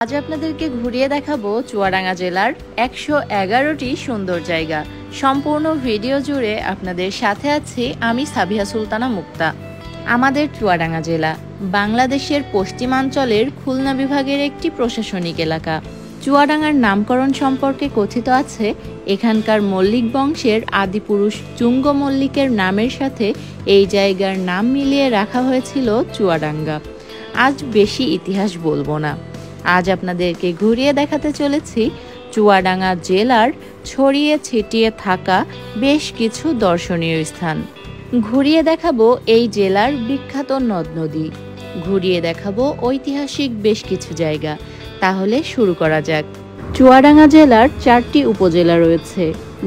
আজ আপনাদেরকে ঘুরিয়ে দেখাবো চুয়াডাঙ্গা জেলার 111টি সুন্দর জায়গা। সম্পূর্ণ ভিডিও জুড়ে আপনাদের সাথে আছি আমি সাবিহা সুলতানা মুক্তা। আমাদের চুয়াডাঙ্গা জেলা বাংলাদেশের পশ্চিমাঞ্চলের খুলনা বিভাগের একটি প্রশাসনিক এলাকা। চুয়াডাঙ্গার নামকরণ সম্পর্কে কথিত আছে, এখানকার মল্লিক বংশের আদিপুরুষ চুঙ্গ মল্লিকের নামের সাথে এই জায়গার নাম মিলিয়ে রাখা হয়েছিল চুয়াডাঙ্গা। আজ বেশি ইতিহাস বলবো না, আজ আপনাদেরকে ঘুরিয়ে দেখাতে চলেছি চুয়াডাঙ্গা জেলার ছড়িয়ে ছিটিয়ে থাকা বেশ কিছু দর্শনীয় স্থান। ঘুরিয়ে দেখাবো এই জেলার বিখ্যাত নদ নদী, ঘুরিয়ে দেখাবো ঐতিহাসিক বেশ কিছু জায়গা। তাহলে শুরু করা যাক। চুয়াডাঙ্গা জেলার 4টি উপজেলা রয়েছে: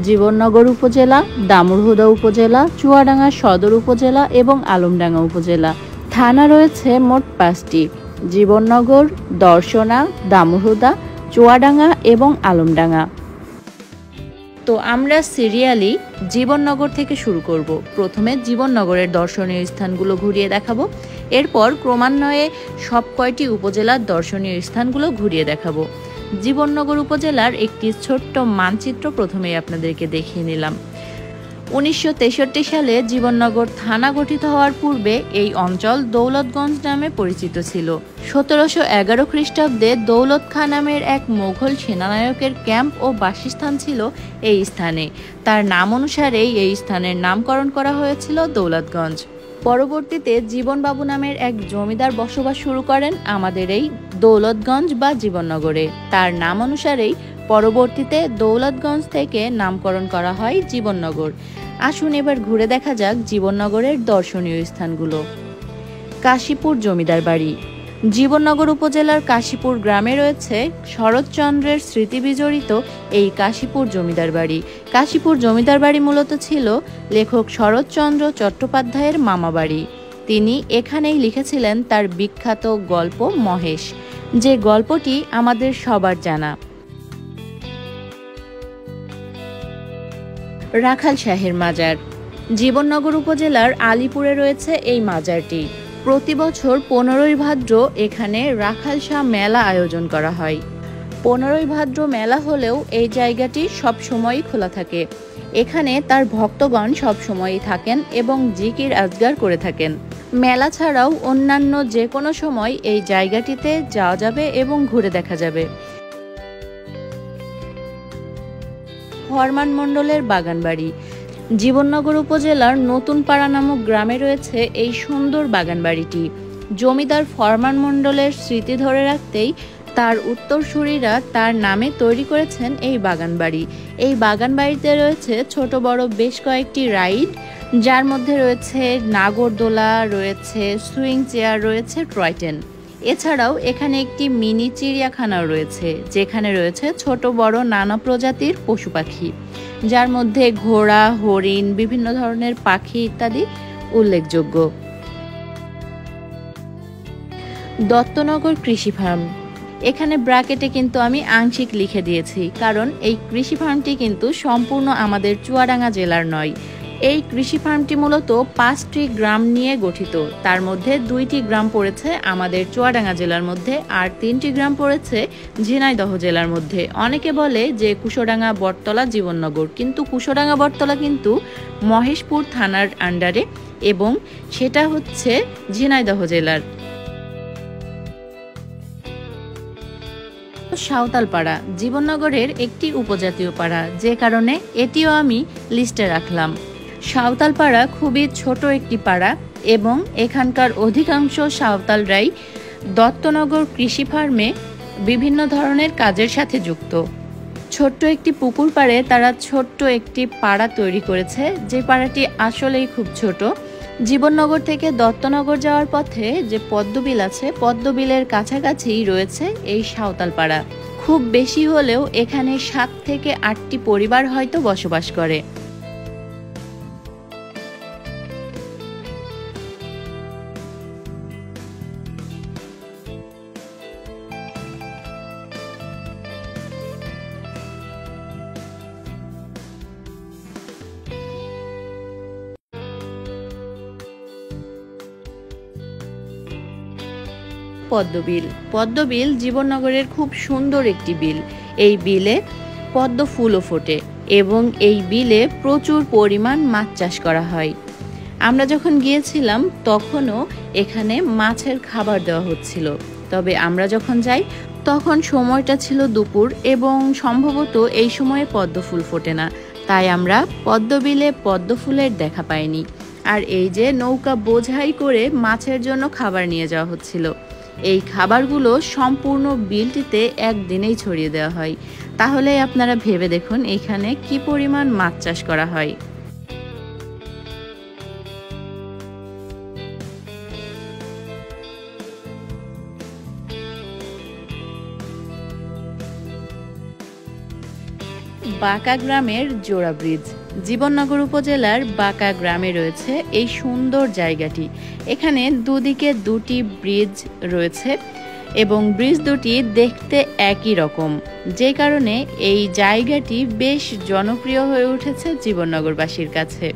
জীবননগর উপজেলা, দামুড়হুদা উপজেলা, চুয়াডাঙ্গা সদর উপজেলা এবং আলমডাঙ্গা উপজেলা। থানা রয়েছে মোট 5টি: জীবননগর, দর্শনা, দামুড়হুদা, চুয়াডাঙ্গা এবং আলমডাঙ্গা। তো আমরা সিরিয়ালি জীবননগর থেকে শুরু করব। প্রথমে জীবননগরের দর্শনীয় স্থানগুলো ঘুরিয়ে দেখাবো, এরপর ক্রমান্বয়ে সব কয়টি উপজেলার দর্শনীয় স্থানগুলো ঘুরিয়ে দেখাবো। জীবননগর উপজেলার একটি ছোট্ট মানচিত্র প্রথমেই আপনাদেরকে দেখিয়ে নিলাম। 1963 সালে জীবননগর থানা গঠিত হওয়ার পূর্বে এই অঞ্চল দৌলতগঞ্জ নামে পরিচিত ছিল। 1711 খ্রিস্টাব্দে দৌলত খাঁ নামের এক মোগল সেনানায়কের ক্যাম্প ও বাসস্থান ছিল এই স্থানে। তার নাম অনুসারেই এই স্থানের নামকরণ করা হয়েছিল দৌলতগঞ্জ। পরবর্তীতে জীবনবাবু নামের এক জমিদার বসবাস শুরু করেন আমাদের এই দৌলতগঞ্জ বা জীবননগরে। তার নাম অনুসারেই পরবর্তীতে দৌলতগঞ্জ থেকে নামকরণ করা হয় জীবননগর। আসুন এবার ঘুরে দেখা যাক জীবননগরের দর্শনীয় স্থানগুলো। কাশীপুর জমিদার বাড়ি। জীবননগর উপজেলার কাশীপুর গ্রামে রয়েছে শরৎচন্দ্রের স্মৃতি বিজড়িত এই কাশীপুর জমিদার বাড়ি। কাশীপুর জমিদার বাড়ি মূলত ছিল লেখক শরৎচন্দ্র চট্টোপাধ্যায়ের মামা বাড়ি। তিনি এখানেই লিখেছিলেন তার বিখ্যাত গল্প মহেশ, যে গল্পটি আমাদের সবার জানা। রাখাল শাহের মাজার। জীবননগর উপজেলার আলীপুরে রয়েছে এই মাজারটি। প্রতি বছর 15ই ভাদ্র এখানে রাখাল শাহ মেলা আয়োজন করা হয়। 15ই ভাদ্র মেলা হলেও এই জায়গাটি সবসময়ই খোলা থাকে। এখানে তার ভক্তগণ সবসময়ই থাকেন এবং জিকির আজগার করে থাকেন। মেলা ছাড়াও অন্যান্য যে কোনো সময় এই জায়গাটিতে যাওয়া যাবে এবং ঘুরে দেখা যাবে। ফরমান মণ্ডলের বাগানবাড়ি। জীবননগর উপজেলার নতুন পাড়া নামক গ্রামে রয়েছে এই সুন্দর বাগানবাড়িটি। জমিদার ফরমান মণ্ডলের স্মৃতি ধরে রাখতেই তার উত্তরসূরিরা তার নামে তৈরি করেছেন এই বাগানবাড়ি। এই বাগানবাড়িতে রয়েছে ছোট বড় বেশ কয়েকটি রাইড, যার মধ্যে রয়েছে নাগরদোলা, রয়েছে সুইং চেয়ার, রয়েছে টয় ট্রেন। এছাড়াও এখানে একটি মিনি চিড়িয়াখানাও রয়েছে, যেখানে রয়েছে ছোট বড় নানা প্রজাতির পশু পাখি, যার মধ্যে ঘোড়া, হরিণ, বিভিন্ন ধরনের পাখি ইত্যাদি উল্লেখযোগ্য। দত্তনগর কৃষি ফার্ম। এখানে ব্র্যাকেটে কিন্তু আমি আংশিক লিখে দিয়েছি, কারণ এই কৃষি ফার্মটি কিন্তু সম্পূর্ণ আমাদের চুয়াডাঙ্গা জেলার নয়। এই কৃষি ফার্মটি মূলত 5টি গ্রাম নিয়ে গঠিত। তার মধ্যে 2টি গ্রাম পড়েছে আমাদের চুয়াডাঙ্গা জেলার মধ্যে, আর 3টি গ্রাম পড়েছে ঝিনাইদহ জেলার মধ্যে। অনেকে বলে যে কুশোডাঙ্গা, বটতলা, জীবননগর, কিন্তু কুশোডাঙ্গা বটতলা কিন্তু মহেশপুর থানার আন্ডারে এবং সেটা হচ্ছে ঝিনাইদহ জেলার। সাঁওতালপাড়া জীবননগরের একটি উপজাতীয় পাড়া, যে কারণে এটিও আমি লিস্টে রাখলাম। সাঁওতালপাড়া খুবই ছোট একটি পাড়া এবং এখানকার অধিকাংশ সাঁওতালরাই দত্তনগর কৃষি ফার্মে বিভিন্ন ধরনের কাজের সাথে যুক্ত। ছোট্ট একটি পুকুর পাড়ে তারা ছোট্ট একটি পাড়া তৈরি করেছে, যে পাড়াটি আসলেই খুব ছোট। জীবননগর থেকে দত্তনগর যাওয়ার পথে যে পদ্মবিল আছে, পদ্মবিলের কাছাকাছি রয়েছে এই সাঁওতালপাড়া। খুব বেশি হলেও এখানে 7 থেকে 8টি পরিবার হয়তো বসবাস করে। পদ্মবিল। পদ্মবিল জীবননগরের খুব সুন্দর একটি বিল। এই বিলে পদ্ম ফুলও ফোটে এবং এই বিলে প্রচুর পরিমাণ মাছ চাষ করা হয়। আমরা যখন গিয়েছিলাম তখনও এখানে মাছের খাবার দেওয়া হচ্ছিল, তবে আমরা যখন যাই তখন সময়টা ছিল দুপুর এবং সম্ভবত এই সময়ে পদ্ম ফুল ফোটে না, তাই আমরা পদ্মবিলে পদ্ম ফুলের দেখা পাইনি। আর এই যে নৌকা বোঝাই করে মাছের জন্য খাবার নিয়ে যাওয়া হচ্ছিল, এই খাবারগুলো সম্পূর্ণ বিলটিতে একদিনেই ছড়িয়ে দেওয়া হয়। তাহলে আপনারা ভেবে দেখুন এখানে কি পরিমাণ মাছ চাষ করা হয়। বাঁকা গ্রামের জোড়া ব্রিজ। জীবননগর উপজেলার বাঁকা গ্রামে রয়েছে এই সুন্দর জায়গাটি। এখানে দুদিকে দুটি ব্রিজ রয়েছে এবং ব্রিজ দুটি দেখতে একই রকম, যে কারণে এই জায়গাটি বেশ জনপ্রিয় হয়ে উঠেছে জীবননগরবাসীর কাছে।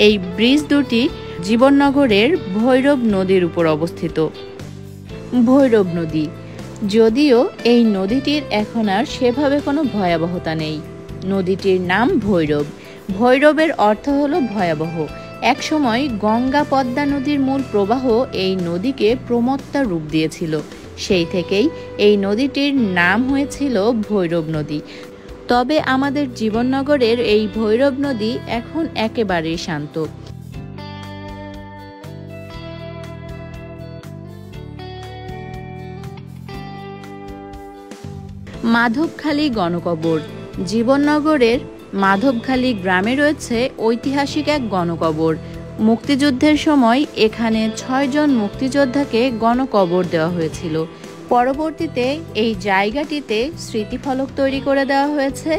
এই ব্রিজ দুটি জীবননগরের ভৈরব নদীর উপর অবস্থিত। ভৈরব নদী, যদিও এই নদীটির এখন আর সেভাবে কোনো ভয়াবহতা নেই। নদীটির নাম ভৈরব। ভৈরবের অর্থ হলো ভয়াবহ। একসময় গঙ্গা পদ্মা নদীর মূল প্রবাহ এই নদীকে প্রমত্তা রূপ দিয়েছিল। সেই থেকেই এই নদীটির নাম হয়েছিল ভৈরব নদী। তবে আমাদের জীবননগরের এই ভৈরব নদী এখন একেবারেই শান্ত। মাধবখালী গণকবর। জীবননগরের মাধবখালী গ্রামে রয়েছে ঐতিহাসিক এক গণকবর। মুক্তিযুদ্ধের সময় এখানে 6 জন মুক্তিযোদ্ধাকে গণকবর দেওয়া হয়েছিল। পরবর্তীতে এই জায়গাটিতে স্মৃতিফলক তৈরি করে দেওয়া হয়েছে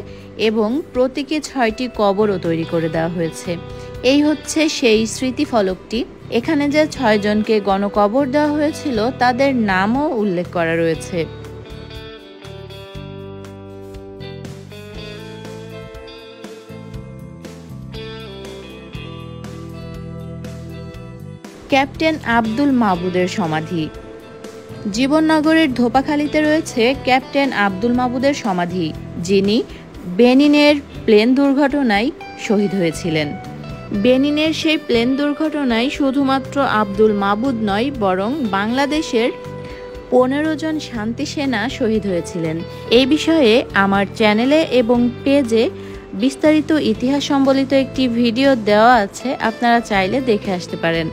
এবং প্রতীকে 6টি কবরও তৈরি করে দেওয়া হয়েছে। এই হচ্ছে সেই স্মৃতিফলকটি। এখানে যে 6 জনকে গণকবর দেওয়া হয়েছিল তাদের নামও উল্লেখ করা রয়েছে। ক্যাপ্টেন আব্দুল মাবুদের সমাধি। জীবননগরের ধোপাখালীতে রয়েছে ক্যাপ্টেন আব্দুল মাবুদের সমাধি, যিনি বেনিনের প্লেন দুর্ঘটনায় শহীদ হয়েছিলেন। বেনিনের সেই প্লেন দুর্ঘটনায় শুধুমাত্র আব্দুল মাবুদ নয়, বরং বাংলাদেশের 15 জন শান্তি সেনা শহীদ হয়েছিলেন। এই বিষয়ে আমার চ্যানেলে এবং পেজে বিস্তারিত ইতিহাস সম্বলিত একটি ভিডিও দেওয়া আছে, আপনারা চাইলে দেখে আসতে পারেন।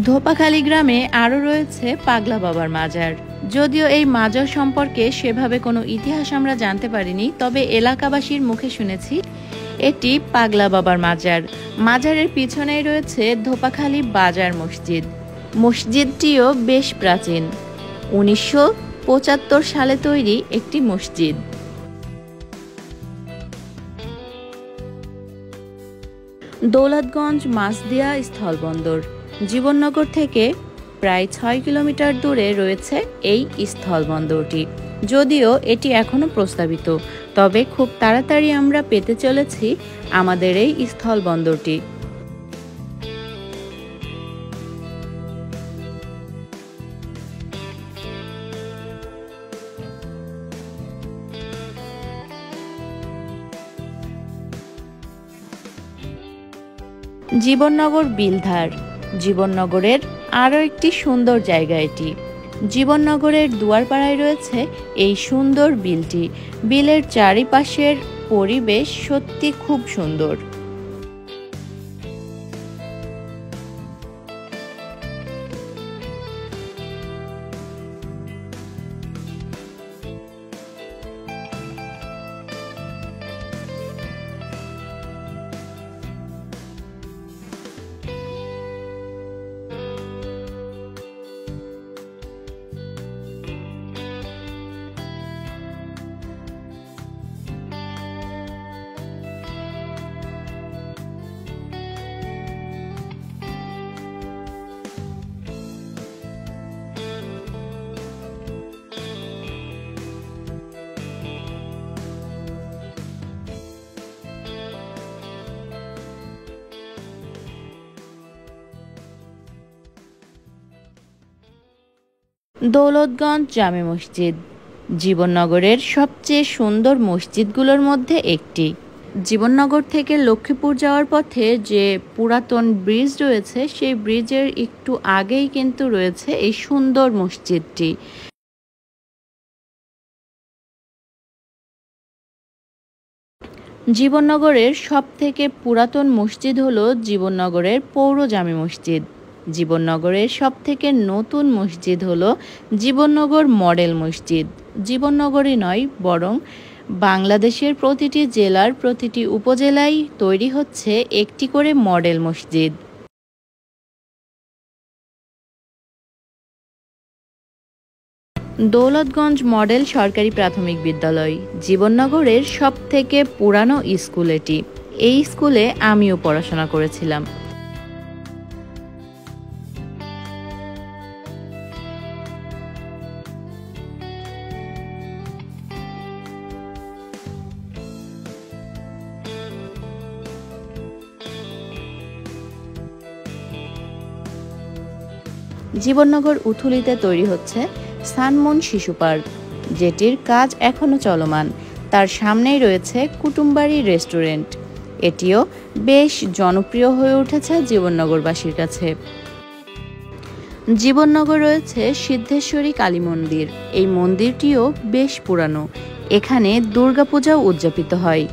ধোপাখালী গ্রামে আরও রয়েছে পাগলা বাবার মাজার। যদিও এই মাজার সম্পর্কে সেভাবে কোনো ইতিহাস আমরা জানতে পারিনি, তবে এলাকাবাসীর মুখে শুনেছি এটি পাগলা বাবার মাজার। মাজারের পিছনেই রয়েছে ধোপাখালী বাজার মসজিদ। মসজিদটিও বেশ প্রাচীন, 1975 সালে তৈরি একটি মসজিদ। দৌলতগঞ্জ মাছদিয়া স্থলবন্দর। জীবননগর থেকে প্রায় 6 কিলোমিটার দূরে রয়েছে এই স্থলবন্দরটি। যদিও এটি এখনো প্রস্তাবিত, তবে খুব তাড়াতাড়ি আমরা পেতে চলেছি আমাদের এই স্থলবন্দরটি। জীবননগর বিলধার। জীবননগরের আরও একটি সুন্দর জায়গা এটি। জীবননগরের দুয়ারপাড়ায় রয়েছে এই সুন্দর বিলটি। বিলের চারিপাশের পরিবেশ সত্যি খুব সুন্দর। দৌলতগঞ্জ জামে মসজিদ জীবননগরের সবচেয়ে সুন্দর মসজিদগুলোর মধ্যে একটি। জীবননগর থেকে লক্ষ্মীপুর যাওয়ার পথে যে পুরাতন ব্রিজ রয়েছে, সেই ব্রিজের একটু আগেই কিন্তু রয়েছে এই সুন্দর মসজিদটি। জীবননগরের সবথেকে পুরাতন মসজিদ হলো জীবননগরের পৌর জামে মসজিদ। জীবননগরের সবথেকে নতুন মসজিদ হলো জীবননগর মডেল মসজিদ। জীবননগরই নয়, বরং বাংলাদেশের প্রতিটি জেলার প্রতিটি উপজেলায় তৈরি হচ্ছে একটি করে মডেল মসজিদ। দৌলতগঞ্জ মডেল সরকারি প্রাথমিক বিদ্যালয় জীবননগরের সবথেকে পুরানো স্কুল এটি। এই স্কুলে আমিও পড়াশোনা করেছিলাম। জীবননগর উথুলিতে তৈরি হচ্ছে সানমুন শিশু পার্ক, যেটির কাজ এখনও চলমান। তার সামনেই রয়েছে কুটুমবাড়ি রেস্টুরেন্ট। এটিও বেশ জনপ্রিয় হয়ে উঠেছে জীবননগরবাসীর কাছে। জীবননগর রয়েছে সিদ্ধেশ্বরী কালী মন্দির। এই মন্দিরটিও বেশ পুরানো। এখানে দুর্গাপূজাও উদযাপিত হয়।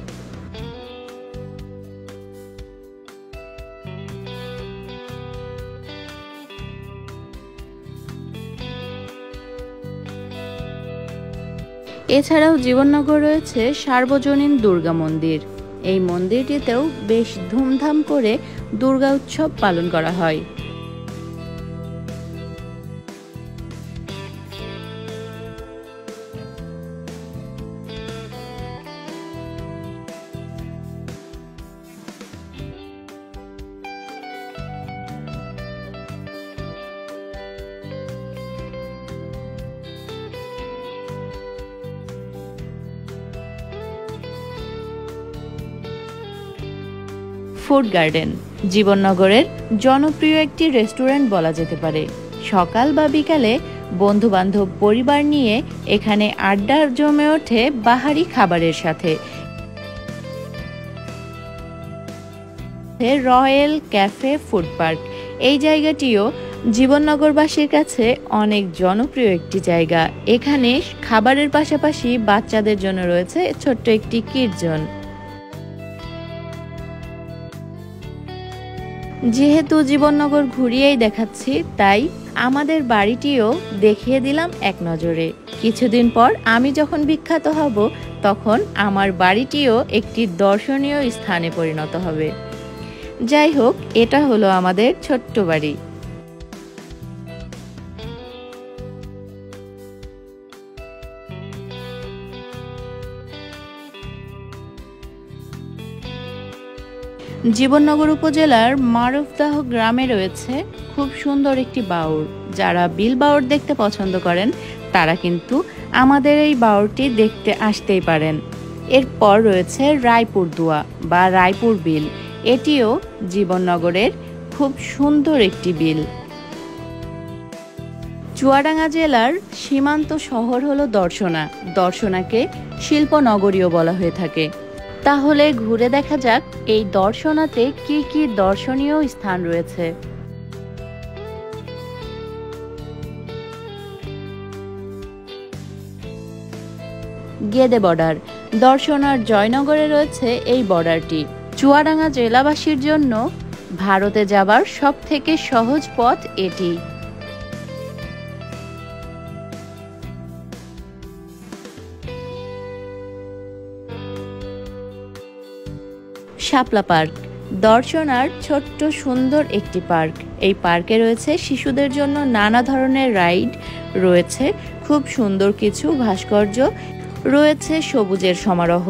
এছাড়াও জীবননগর রয়েছে সার্বজনীন দুর্গা মন্দির। এই মন্দিরটিতেও বেশ ধুমধাম করে দুর্গা উৎসব পালন করা হয়। ফুড গার্ডেন জীবননগরের জনপ্রিয় একটি রেস্টুরেন্ট বলা যেতে পারে। সকাল বা বিকালে বন্ধুবান্ধব পরিবার নিয়ে এখানে আড্ডা জমে ওঠে বাহারি খাবারের সাথে। রয়্যাল ক্যাফে ফুড পার্ক, এই জায়গাটিও জীবননগরবাসীর কাছে অনেক জনপ্রিয় একটি জায়গা। এখানে খাবারের পাশাপাশি বাচ্চাদের জন্য রয়েছে ছোট্ট একটি কিড জোন। যেহেতু জীবননগর ঘুরিয়েই দেখাচ্ছি, তাই আমাদের বাড়িটিও দেখিয়ে দিলাম এক নজরে। কিছুদিন পর আমি যখন বিখ্যাত হব, তখন আমার বাড়িটিও একটি দর্শনীয় স্থানে পরিণত হবে। যাই হোক, এটা হলো আমাদের ছোট্ট বাড়ি। জীবননগর উপজেলার মারুফদাহ গ্রামে রয়েছে খুব সুন্দর একটি বাউর। যারা বিল বাউর দেখতে পছন্দ করেন, তারা কিন্তু আমাদের এই বাউরটি দেখতে আসতেই পারেন। এরপর রয়েছে রায়পুর দুয়া বা রায়পুর বিল। এটিও জীবননগরের খুব সুন্দর একটি বিল। চুয়াডাঙ্গা জেলার সীমান্ত শহর হলো দর্শনা। দর্শনাকে শিল্পনগরীও বলা হয়ে থাকে। তাহলে ঘুরে দেখা যাক এই দর্শনাতে কি কি দর্শনীয় স্থান রয়েছে। গেদে বর্ডার দর্শনার জয়নগরে রয়েছে এই বর্ডারটি। চুয়াডাঙ্গা জেলাবাসীর জন্য ভারতে যাবার সবথেকে সহজ পথ এটি। শাপলা পার্ক দর্শনার ছোট্ট সুন্দর একটি পার্ক। এই পার্কে রয়েছে শিশুদের জন্য নানা ধরনের রাইড, রয়েছে খুব সুন্দর কিছু ভাস্কর্য, রয়েছে সবুজের সমারোহ।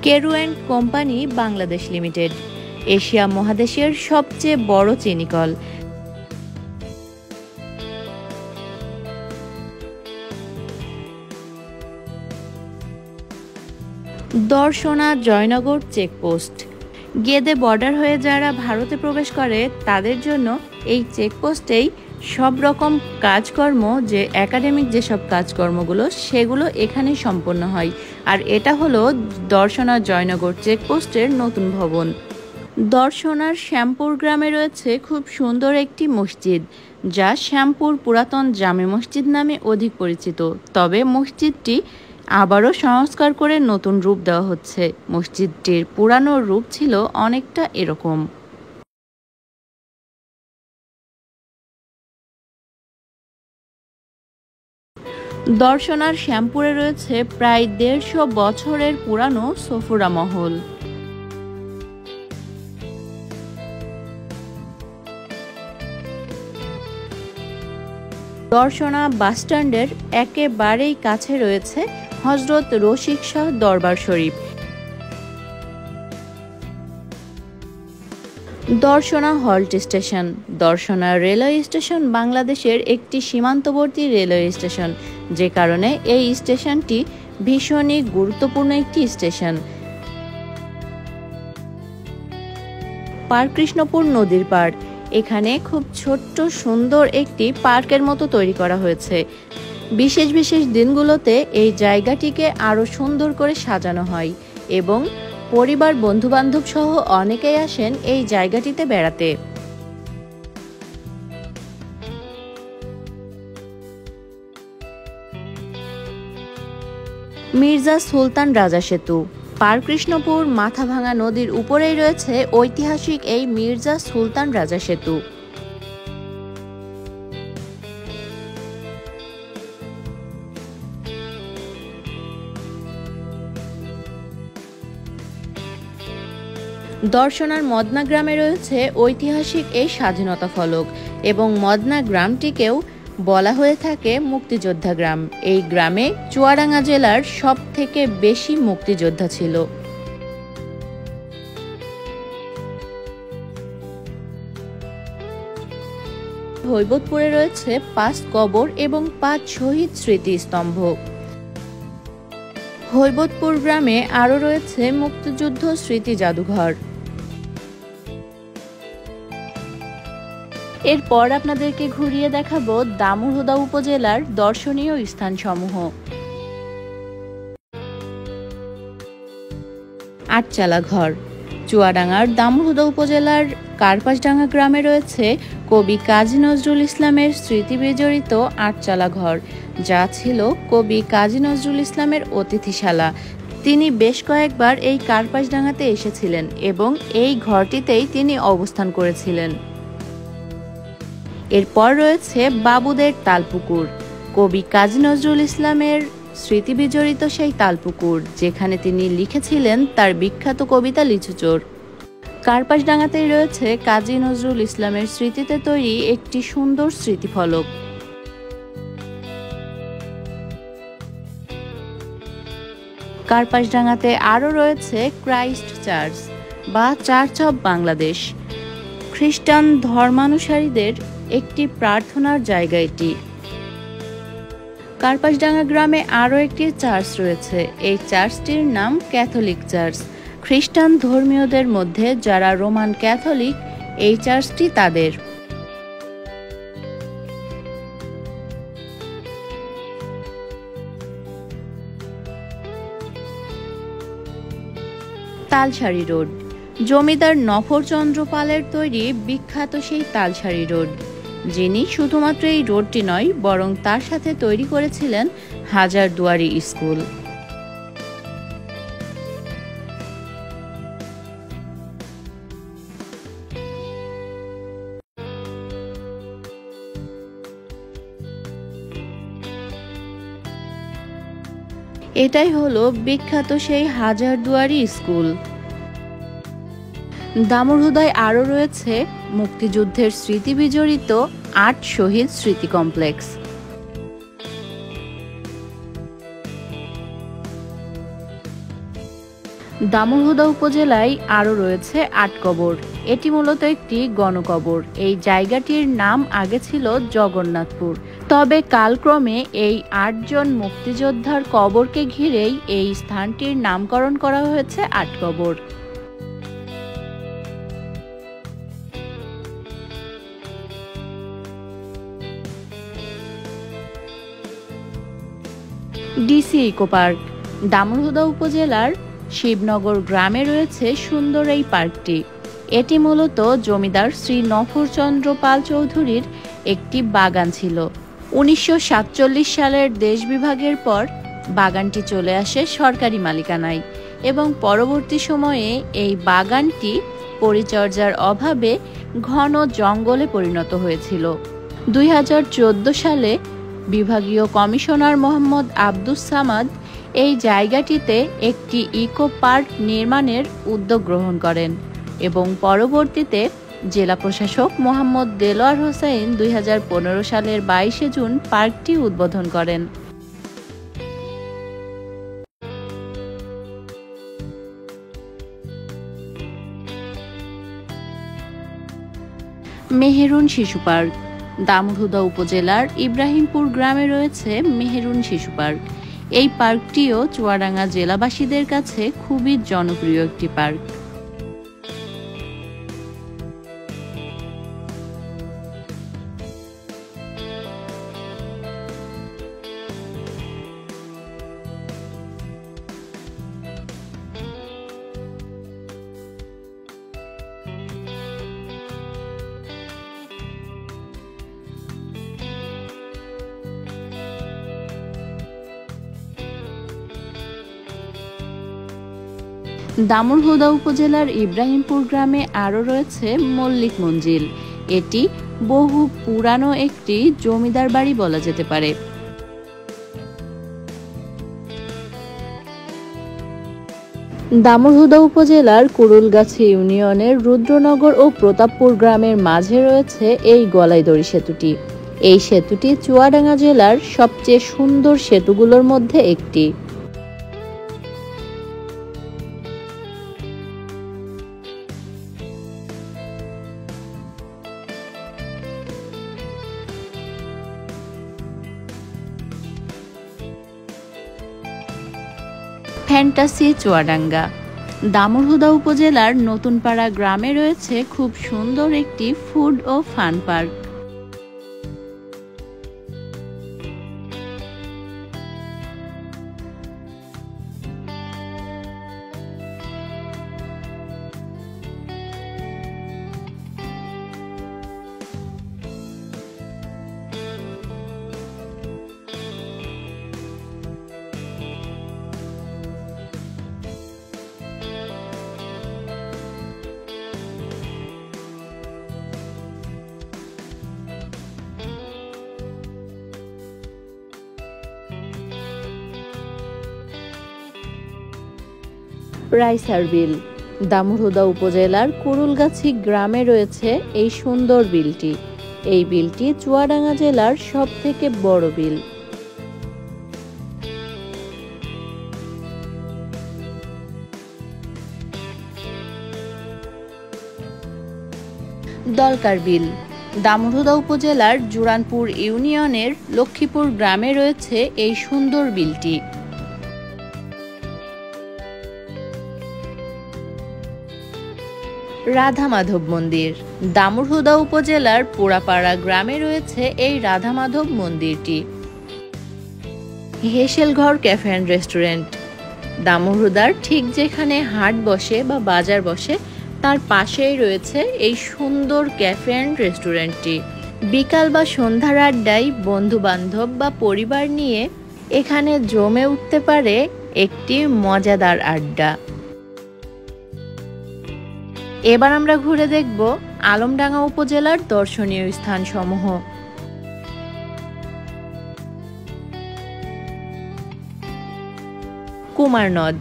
Carew and company Bangladesh limited Asia মহাদেশের সবচেয়ে বড় চিনিকল। দর্শনা জয়নগর চেকপোস্ট গেদে বর্ডার হয়ে যারা ভারতে প্রবেশ করে, তাদের জন্য এই চেকপোস্টেই সব রকম কাজকর্ম, যে একাডেমিক যেসব কাজকর্মগুলো সেগুলো এখানে সম্পন্ন হয়। আর এটা হলো দর্শনা জয়নগর চেকপোস্টের নতুন ভবন। দর্শনার শ্যামপুর গ্রামে রয়েছে খুব সুন্দর একটি মসজিদ, যা শ্যামপুর পুরাতন জামে মসজিদ নামে অধিক পরিচিত। তবে মসজিদটি আবারও সংস্কার করে নতুন রূপ দেওয়া হচ্ছে। মসজিদটির পুরানো রূপ ছিল অনেকটা এরকম। দর্শনার শ্যামপুরে রয়েছে প্রায় ১৫০ বছরের পুরানো সফুরা মহল। দর্শনা বাসস্ট্যান্ডের একেবারেই কাছে রয়েছে হজরত Rashid Shah Darbar Sharif. Darshana halt station. Darshana railway station বাংলাদেশের একটি সীমান্তবর্তী রেলওয়ে স্টেশন, যে কারণে এই স্টেশনটি ভীষণই গুরুত্বপূর্ণ একটি স্টেশন। পার্ক কৃষ্ণপুর নদীর পাড়। এখানে খুব ছোট্ট সুন্দর একটি পার্কের মতো তৈরি করা হয়েছে। বিশেষ বিশেষ দিনগুলোতে এই জায়গাটিকে আরও সুন্দর করে সাজানো হয় এবং পরিবার বন্ধুবান্ধব সহ অনেকেই আসেন এই জায়গাটিতে বেড়াতে। মির্জা সুলতান রাজা সেতু। পার্ক কৃষ্ণপুর মাথাভাঙা নদীর উপরেই রয়েছে ঐতিহাসিক এই মির্জা সুলতান রাজা সেতু। দর্শনার মদনা গ্রামে রয়েছে ঐতিহাসিক এই স্বাধীনতা ফলক এবং মদনা গ্রামটিকেও বলা হয়ে থাকে মুক্তিযোদ্ধা গ্রাম। এই গ্রামে চুয়াডাঙ্গা জেলার সব থেকে বেশি মুক্তিযোদ্ধা ছিল। হৈবতপুরে রয়েছে ৫ কবর এবং ৫ শহীদ স্মৃতিস্তম্ভ। হৈবতপুর গ্রামে আরও রয়েছে মুক্তিযুদ্ধ স্মৃতি জাদুঘর। এরপর আপনাদেরকে ঘুরিয়ে দেখাবো দামুড়হুদা উপজেলার দর্শনীয় স্থানসমূহ। আটচালা ঘর। চুয়াডাঙ্গার দামুড়হুদা উপজেলার কার্পাসডাঙ্গা গ্রামে রয়েছে কবি কাজী নজরুল ইসলামের স্মৃতি বিজড়িত আটচালা ঘর, যা ছিল কবি কাজী নজরুল ইসলামের অতিথিশালা। তিনি বেশ কয়েকবার এই কার্পাসডাঙ্গাতে এসেছিলেন এবং এই ঘরটিতেই তিনি অবস্থান করেছিলেন। এরপর রয়েছে বাবুদের তালপুকুর। কবি কাজী নজরুল ইসলামের স্মৃতি বিজড়িত সেই তালপুকুর, যেখানে তিনি লিখেছিলেন তার বিখ্যাত কবিতা লিচুচোর। কার্পাসডাঙ্গাতেই রয়েছে কাজী নজরুল ইসলামের স্মৃতিতে তৈরি একটি সুন্দর স্মৃতিফলক। কার্পাসডাঙ্গাতে আরও রয়েছে ক্রাইস্ট চার্চ বা চার্চ অব বাংলাদেশ। খ্রিস্টান ধর্মানুসারীদের একটি প্রার্থনার জায়গা এটি। কার্পাসডাঙ্গা গ্রামে আরও একটি চার্চ রয়েছে। এই চার্চটির নাম ক্যাথলিক চার্চ। খ্রিস্টান ধর্মীয়দের মধ্যে যারা রোমান ক্যাথলিক, এই চার্চটি তাদের। তালসারি রোড। জমিদার নফরচন্দ্র পালের তৈরি বিখ্যাত সেই তালসারি রোড, যিনি শুধুমাত্র এই রোডটি নয় বরং তার সাথে তৈরি করেছিলেন হাজারদুয়ারি স্কুল। এটাই হলো বিখ্যাত সেই হাজারদুয়ারি স্কুল। দামুড়হুদায় আরও রয়েছে মুক্তিযুদ্ধের স্মৃতি বিজড়িত ৮ শহীদ স্মৃতি কমপ্লেক্স। দামুড়হুদা উপজেলায় আরও রয়েছে ৮ কবর। এটি মূলত একটি গণকবর। এই জায়গাটির নাম আগে ছিল জগন্নাথপুর, তবে কালক্রমে এই ৮ জন মুক্তিযোদ্ধার কবরকে ঘিরেই এই স্থানটির নামকরণ করা হয়েছে ৮ কবর। DC eco park. দামুড়হুদা উপজেলার শিবনগর গ্রামে রয়েছে সুন্দর এই পার্কটি। এটি মূলত জমিদার শ্রী নফরচন্দ্র পাল চৌধুরীর একটি বাগান ছিল। 1947 সালের দেশ বিভাগের পর বাগানটি চলে আসে সরকারি মালিকানায় এবং পরবর্তী সময়ে এই বাগানটি পরিচর্যার অভাবে ঘন জঙ্গলে পরিণত হয়েছিল। 2014 সালে বিভাগীয় কমিশনার মোহাম্মদ আব্দুস সামাদ এই জায়গাটিতে একটি ইকো পার্ক নির্মাণের উদ্যোগ গ্রহণ করেন এবং পরবর্তীতে জেলা প্রশাসক মোহাম্মদ দেলোয়ার হোসাইন 2015 সালের 22 জুন পার্কটি উদ্বোধন করেন। মেহেরুন শিশু পার্ক। দামুড়হুদা উপজেলার ইব্রাহিমপুর গ্রামে রয়েছে মেহেরুন শিশু পার্ক। এই পার্কটিও চুয়াডাঙ্গা জেলাবাসীদের কাছে খুবই জনপ্রিয় একটি পার্ক। দামুড়হুদা উপজেলার ইব্রাহিমপুর গ্রামে আরও রয়েছে মল্লিক মঞ্জিল। এটি বহু পুরানো একটি জমিদার বাড়ি বলা যেতে পারে। দামুড়হুদা উপজেলার কুরুলগাছি ইউনিয়নের রুদ্রনগর ও প্রতাপপুর গ্রামের মাঝে রয়েছে এই গলাইদড়ি সেতুটি। এই সেতুটি চুয়াডাঙ্গা জেলার সবচেয়ে সুন্দর সেতুগুলোর মধ্যে একটি। ফ্যান্টাসি চুয়াডাঙ্গা। দামুড়হুদা উপজেলার নতুনপাড়া গ্রামে রয়েছে খুব সুন্দর একটি ফুড ও ফান পার্ক। রাইসার বিল। দামুড়হুদা উপজেলার কুরুলগাছি গ্রামে রয়েছে এই সুন্দর বিলটি। এই বিলটি চুয়াডাঙ্গা জেলার সবথেকে বড় বিল। দলকার বিল। দামুড়হুদা উপজেলার জুরানপুর ইউনিয়নের লক্ষ্মীপুর গ্রামে রয়েছে এই সুন্দর বিলটি। রাধা মাধব মন্দির। দামুড়হুদা উপজেলার পোড়াপাড়া গ্রামে রয়েছে এই রাধা মাধব মন্দিরটি। হেসেলঘর ক্যাফে অ্যান্ড রেস্টুরেন্ট। দামুড়হুদার ঠিক যেখানে হাট বসে বা বাজার বসে তার পাশেই রয়েছে এই সুন্দর ক্যাফে অ্যান্ড রেস্টুরেন্টটি। বিকাল বা সন্ধ্যার আড্ডায় বন্ধু বান্ধব বা পরিবার নিয়ে এখানে জমে উঠতে পারে একটি মজাদার আড্ডা। এবার আমরা ঘুরে দেখব আলমডাঙ্গা উপজেলার দর্শনীয় স্থানসমূহ। কুমার নদ।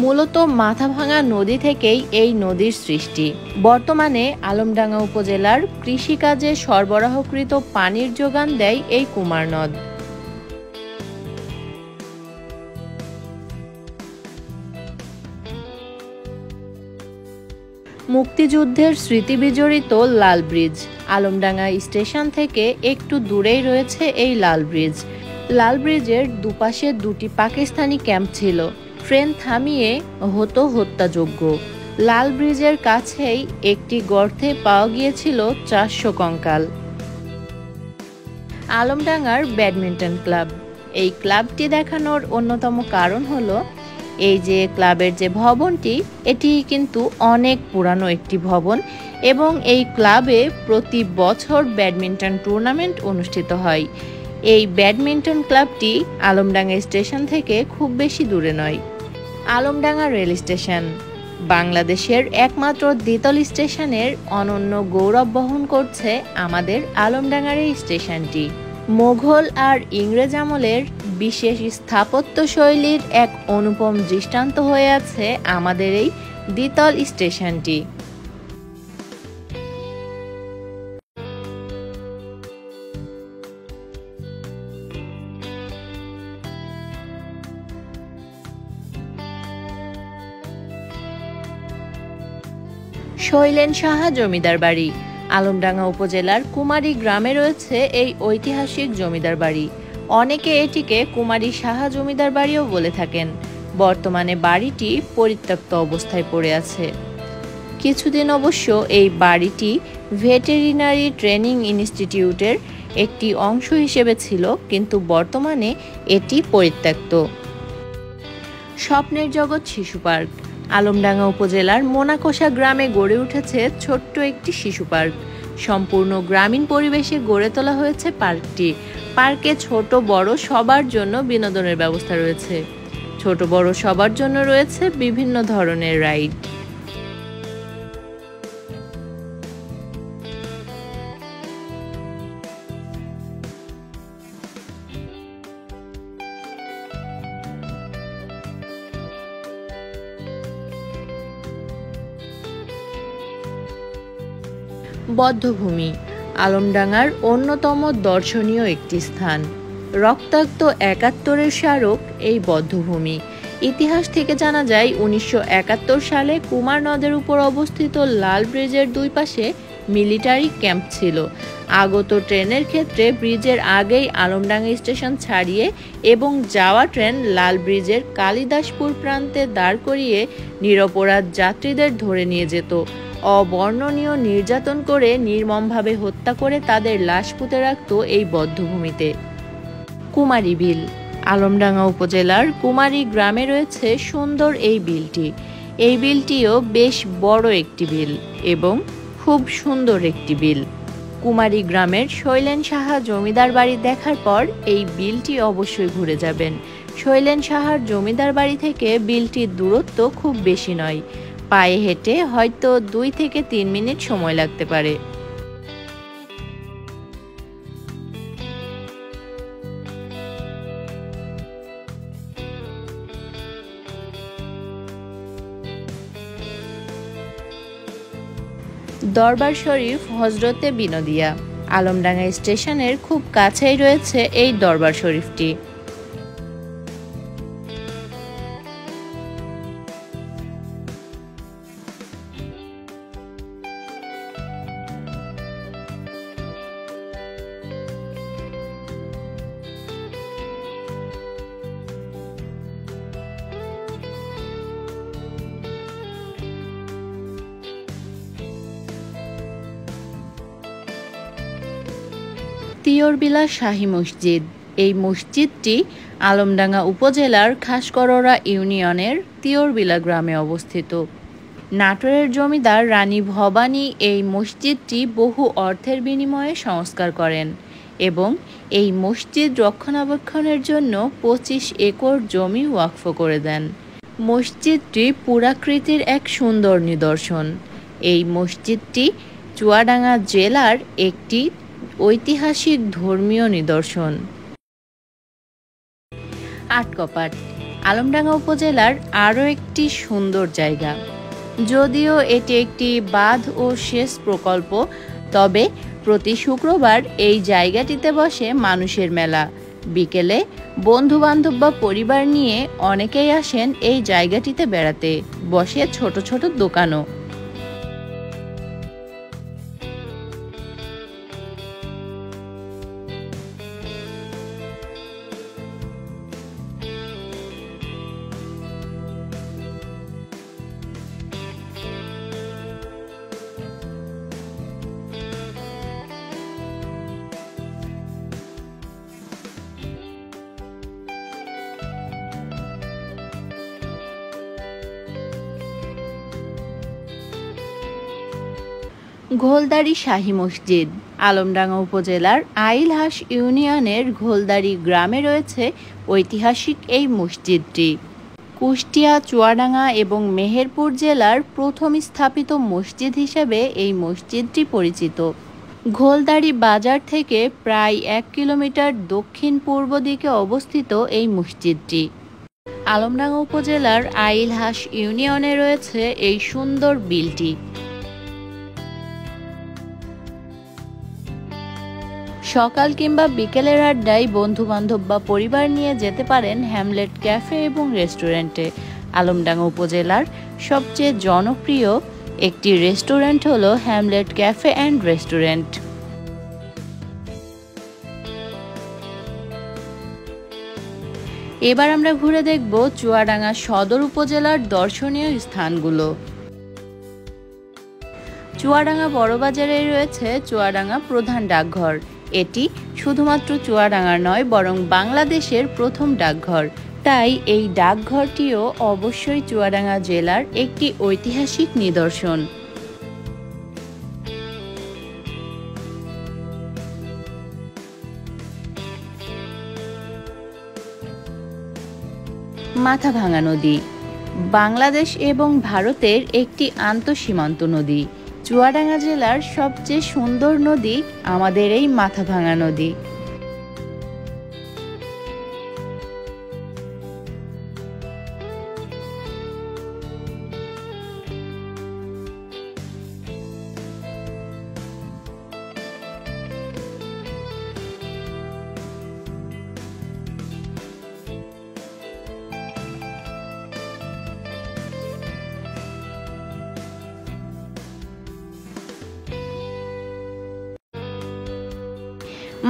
মূলত মাথাভাঙা নদী থেকেই এই নদীর সৃষ্টি। বর্তমানে আলমডাঙ্গা উপজেলার কৃষিকাজে সরবরাহকৃত পানির যোগান দেয় এই কুমার নদ। মুক্তিযুদ্ধের স্মৃতি বিজড়িত লাল ব্রিজ। আলমডাঙ্গা স্টেশন থেকে একটু দূরেই রয়েছে এই লাল ব্রিজ। লাল ব্রিজের দুপাশে দুটি পাকিস্তানি ক্যাম্প ছিল। ট্রেন থামিয়ে হতো হত্যাযজ্ঞ। লাল ব্রিজের কাছেই একটি গর্তে পাওয়া গিয়েছিল 400 কঙ্কাল। আলমডাঙ্গার ব্যাডমিন্টন ক্লাব। এই ক্লাবটি দেখানোর অন্যতম কারণ হলো এই যে ক্লাবের যে ভবনটি, এটি কিন্তু অনেক পুরানো একটি ভবন এবং এই ক্লাবে প্রতি বছর ব্যাডমিন্টন টুর্নামেন্ট অনুষ্ঠিত হয়। এই ব্যাডমিন্টন ক্লাবটি আলমডাঙ্গা স্টেশন থেকে খুব বেশি দূরে নয়। আলমডাঙ্গা রেল স্টেশন বাংলাদেশের একমাত্র দ্বিতল স্টেশনের অনন্য গৌরব বহন করছে আমাদের আলমডাঙ্গার এই স্টেশনটি। মোঘল আর ইংরেজ আমলের বিশেষ স্থাপত্য শৈলীর এক অনুপম দৃষ্টান্ত হয়ে আছে আমাদের এই দ্বিতল স্টেশনটি। শৈলেন সাহা জমিদার বাড়ি আলমডাঙ্গা উপজেলার কুমারী গ্রামে রয়েছে এই ঐতিহাসিক জমিদার বাড়ি। অনেকে এটিকে কুমারী সাহা জমিদার বাড়িও বলে থাকেন। বর্তমানে বাড়িটি পরিত্যক্ত অবস্থায় পড়ে আছে। কিছুদিন অবশ্য এই বাড়িটি ভেটেরিনারি ট্রেনিং ইনস্টিটিউটের একটি অংশ হিসেবে ছিল, কিন্তু বর্তমানে এটি পরিত্যক্ত। স্বপ্নের জগৎ শিশু পার্ক আলমডাঙ্গা উপজেলার মোনাকোষা গ্রামে গড়ে উঠেছে ছোট্ট একটি শিশু পার্ক। সম্পূর্ণ গ্রামীণ পরিবেশে গড়ে তোলা হয়েছে পার্কটি। পার্কে ছোট বড় সবার জন্য বিনোদনের ব্যবস্থা রয়েছে। ছোট বড় সবার জন্য রয়েছে বিভিন্ন ধরনের রাইড। বধ্যভূমি আলমডাঙ্গার অন্যতম দর্শনীয় একটি স্থান। রক্তাক্ত ৭১-এর স্মারক এই বধ্যভূমি। ইতিহাস থেকে জানা যায় ১৯৭১ সালে কুমার নদের উপর অবস্থিত লাল ব্রিজের দুই পাশে মিলিটারি ক্যাম্প ছিল। আগত ট্রেনের ক্ষেত্রে ব্রিজের আগেই আলমডাঙ্গা স্টেশন ছাড়িয়ে এবং যাওয়া ট্রেন লাল ব্রিজের কালিদাসপুর প্রান্তে দাঁড় করিয়ে নিরপরাধ যাত্রীদের ধরে নিয়ে যেত। অবর্ণনীয় নির্যাতন করে নির্মমভাবে হত্যা করে তাদের লাশ পুঁতে রাখত এই বধ্যভূমিতে। কুমারী বিল আলমডাঙ্গা উপজেলার কুমারী গ্রামে রয়েছে সুন্দর এই বিলটি। এই বিলটিও বেশ বড় একটি বিল এবং খুব সুন্দর একটি বিল। কুমারী গ্রামের শৈলেন সাহা জমিদার বাড়ি দেখার পর এই বিলটি অবশ্যই ঘুরে যাবেন। শৈলেন সাহার জমিদার বাড়ি থেকে বিলটির দূরত্ব খুব বেশি নয়। পায়ে হেঁটে হয়তো ২ থেকে ৩ মিনিট সময় লাগতে পারে। দরবার শরীফ হজরতে বিনোদিয়া আলমডাঙ্গা স্টেশনের খুব কাছেই রয়েছে এই দরবার শরীফটি। তিয়রবিলা শাহী মসজিদ এই মসজিদটি আলমডাঙ্গা উপজেলার খাসকররা ইউনিয়নের তিয়রবিলা গ্রামে অবস্থিত। নাটোরের জমিদার রানী ভবানী এই মসজিদটি বহু অর্থের বিনিময়ে সংস্কার করেন এবং এই মসজিদ রক্ষণাবেক্ষণের জন্য ২৫ একর জমি ওয়াকফ করে দেন। মসজিদটি পুরাকৃতির এক সুন্দর নিদর্শন। এই মসজিদটি চুয়াডাঙ্গা জেলার একটি ঐতিহাসিক ধর্মীয় নিদর্শন। আটকপাট আলমডাঙ্গা উপজেলার আরও একটি সুন্দর জায়গা। যদিও এটি একটি বাঁধ ও সেচ প্রকল্প, তবে প্রতি শুক্রবার এই জায়গাটিতে বসে মানুষের মেলা। বিকেলে বন্ধুবান্ধব বা পরিবার নিয়ে অনেকেই আসেন এই জায়গাটিতে বেড়াতে। বসে ছোট ছোট দোকানও। ঘোলদারি শাহী মসজিদ। আলমডাঙ্গা উপজেলার আইলহাস ইউনিয়নের ঘোলদারি গ্রামে রয়েছে ঐতিহাসিক এই মসজিদটি। কুষ্টিয়া, চুয়াডাঙ্গা এবং মেহেরপুর জেলার প্রথম স্থাপিত মসজিদ হিসেবে এই মসজিদটি পরিচিত। ঘোলদারি বাজার থেকে প্রায় 1 কিলোমিটার দক্ষিণ পূর্ব দিকে অবস্থিত এই মসজিদটি। আলমডাঙ্গা উপজেলার আইলহাস ইউনিয়নে রয়েছে এই সুন্দর বিলটি। সকাল কিংবা বিকেলের আড্ডায় বন্ধুবান্ধব বা পরিবার নিয়ে যেতে পারেন হ্যামলেট ক্যাফে এবং রেস্টুরেন্টে। আলমডাঙ্গা উপজেলার সবচেয়ে জনপ্রিয় একটি রেস্টুরেন্ট হলো হ্যামলেট ক্যাফে অ্যান্ড রেস্টুরেন্ট। এবার আমরা ঘুরে দেখব চুয়াডাঙ্গা সদর উপজেলার দর্শনীয় স্থানগুলো। চুয়াডাঙ্গা বড়বাজারে রয়েছে চুয়াডাঙ্গা প্রধান ডাকঘর। এটি শুধুমাত্র চুয়াডাঙ্গার নয়, বরং বাংলাদেশের প্রথম ডাকঘর। তাই এই ডাকঘরটিও অবশ্যই চুয়াডাঙ্গা জেলার একটি ঐতিহাসিক নিদর্শন। মাথাভাঙা নদী বাংলাদেশ এবং ভারতের একটি আন্তঃসীমান্ত নদী। চুয়াডাঙ্গা জেলার সবচেয়ে সুন্দর নদী আমাদের এই মাথাভাঙা নদী।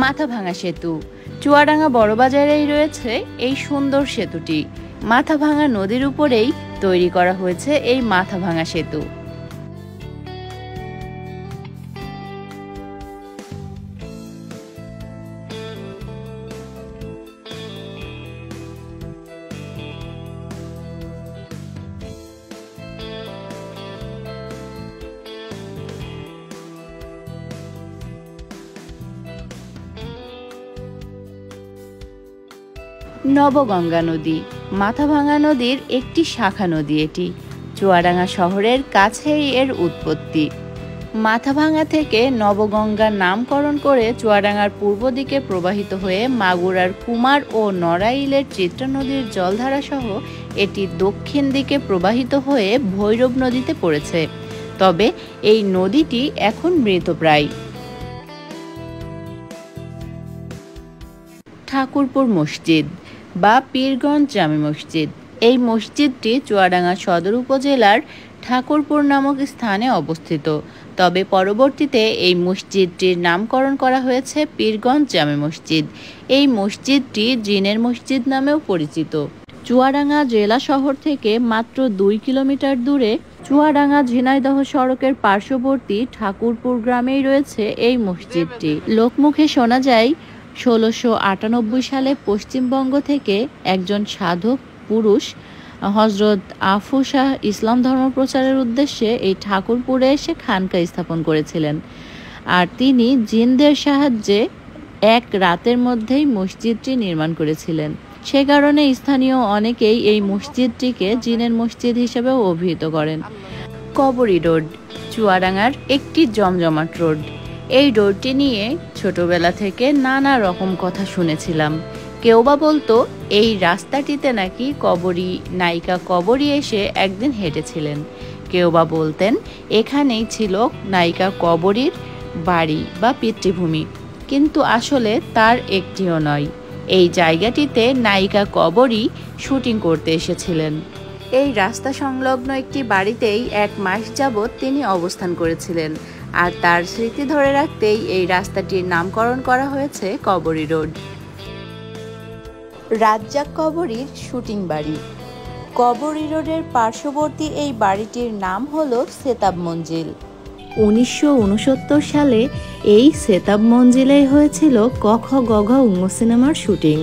মাথাভাঙা সেতু চুয়াডাঙ্গা বড়বাজারেই রয়েছে এই সুন্দর সেতুটি। মাথাভাঙা নদীর উপরেই তৈরি করা হয়েছে এই মাথাভাঙা সেতু। নবগঙ্গা নদী মাথাভাঙা নদীর একটি শাখা নদী। এটি চুয়াডাঙ্গা শহরের কাছেই এর উৎপত্তি। মাথাভাঙা থেকে নবগঙ্গার নামকরণ করে চুয়াডাঙ্গার পূর্ব দিকে প্রবাহিত হয়ে মাগুরার কুমার ও নড়াইলের চিত্রা নদীর জলধারা সহ এটি দক্ষিণ দিকে প্রবাহিত হয়ে ভৈরব নদীতে পড়েছে। তবে এই নদীটি এখন মৃতপ্রায়। ঠাকুরপুর মসজিদ বা পীরগঞ্জ জামে মসজিদ। এই মসজিদটি চুয়াডাঙ্গা সদর উপজেলার ঠাকুরপুর নামক স্থানে অবস্থিত। তবে পরবর্তীতে এই মসজিদটির নামকরণ করা হয়েছে পীরগঞ্জ জামে মসজিদ। এই মসজিদটি জিনের মসজিদ নামেও পরিচিত। চুয়াডাঙ্গা জেলা শহর থেকে মাত্র 2 কিলোমিটার দূরে চুয়াডাঙ্গা ঝিনাইদহ সড়কের পার্শ্ববর্তী ঠাকুরপুর গ্রামেই রয়েছে এই মসজিদটি। লোকমুখে শোনা যায় 1698 সালে পশ্চিমবঙ্গ থেকে একজন সাধক পুরুষ হজরত আফু শাহ ইসলাম ধর্ম প্রচারের উদ্দেশ্যে এই ঠাকুরপুরে এসে খানকা স্থাপন করেছিলেন। আর তিনি জিনদের সাহায্যে এক রাতের মধ্যেই মসজিদটি নির্মাণ করেছিলেন। সে কারণে স্থানীয় অনেকেই এই মসজিদটিকে জিনের মসজিদ হিসেবে অভিহিত করেন। কবরী রোড চুয়াডাঙ্গার একটি জমজমাট রোড। এই রোডটি নিয়ে ছোটবেলা থেকে নানা রকম কথা শুনেছিলাম। কেউ বা বলতো এই রাস্তাটিতে নাকি কবরী নায়িকা কবরী এসে একদিন হেঁটেছিলেন। কেউ বা বলতেন এখানেই ছিল নায়িকা কবরীর বাড়ি বা পিতৃভূমি, কিন্তু আসলে তার একটিও নয়। এই জায়গাটিতে নায়িকা কবরী শুটিং করতে এসেছিলেন। এই রাস্তা সংলগ্ন একটি বাড়িতেই 1 মাস যাবৎ তিনি অবস্থান করেছিলেন। আর তার স্মৃতি ধরে রাখতেই এই রাস্তাটির নামকরণ করা হয়েছে কবরী রোড। রাজ্জাক কবরীর শুটিং বাড়ি। কবরী রোডের পার্শ্ববর্তী এই বাড়িটির নাম হলো সেতাব মঞ্জিল। 1969 সালে এই সেতাব মঞ্জিলেই হয়েছিল ক খ গ ঘ ঙ সিনেমার শুটিং।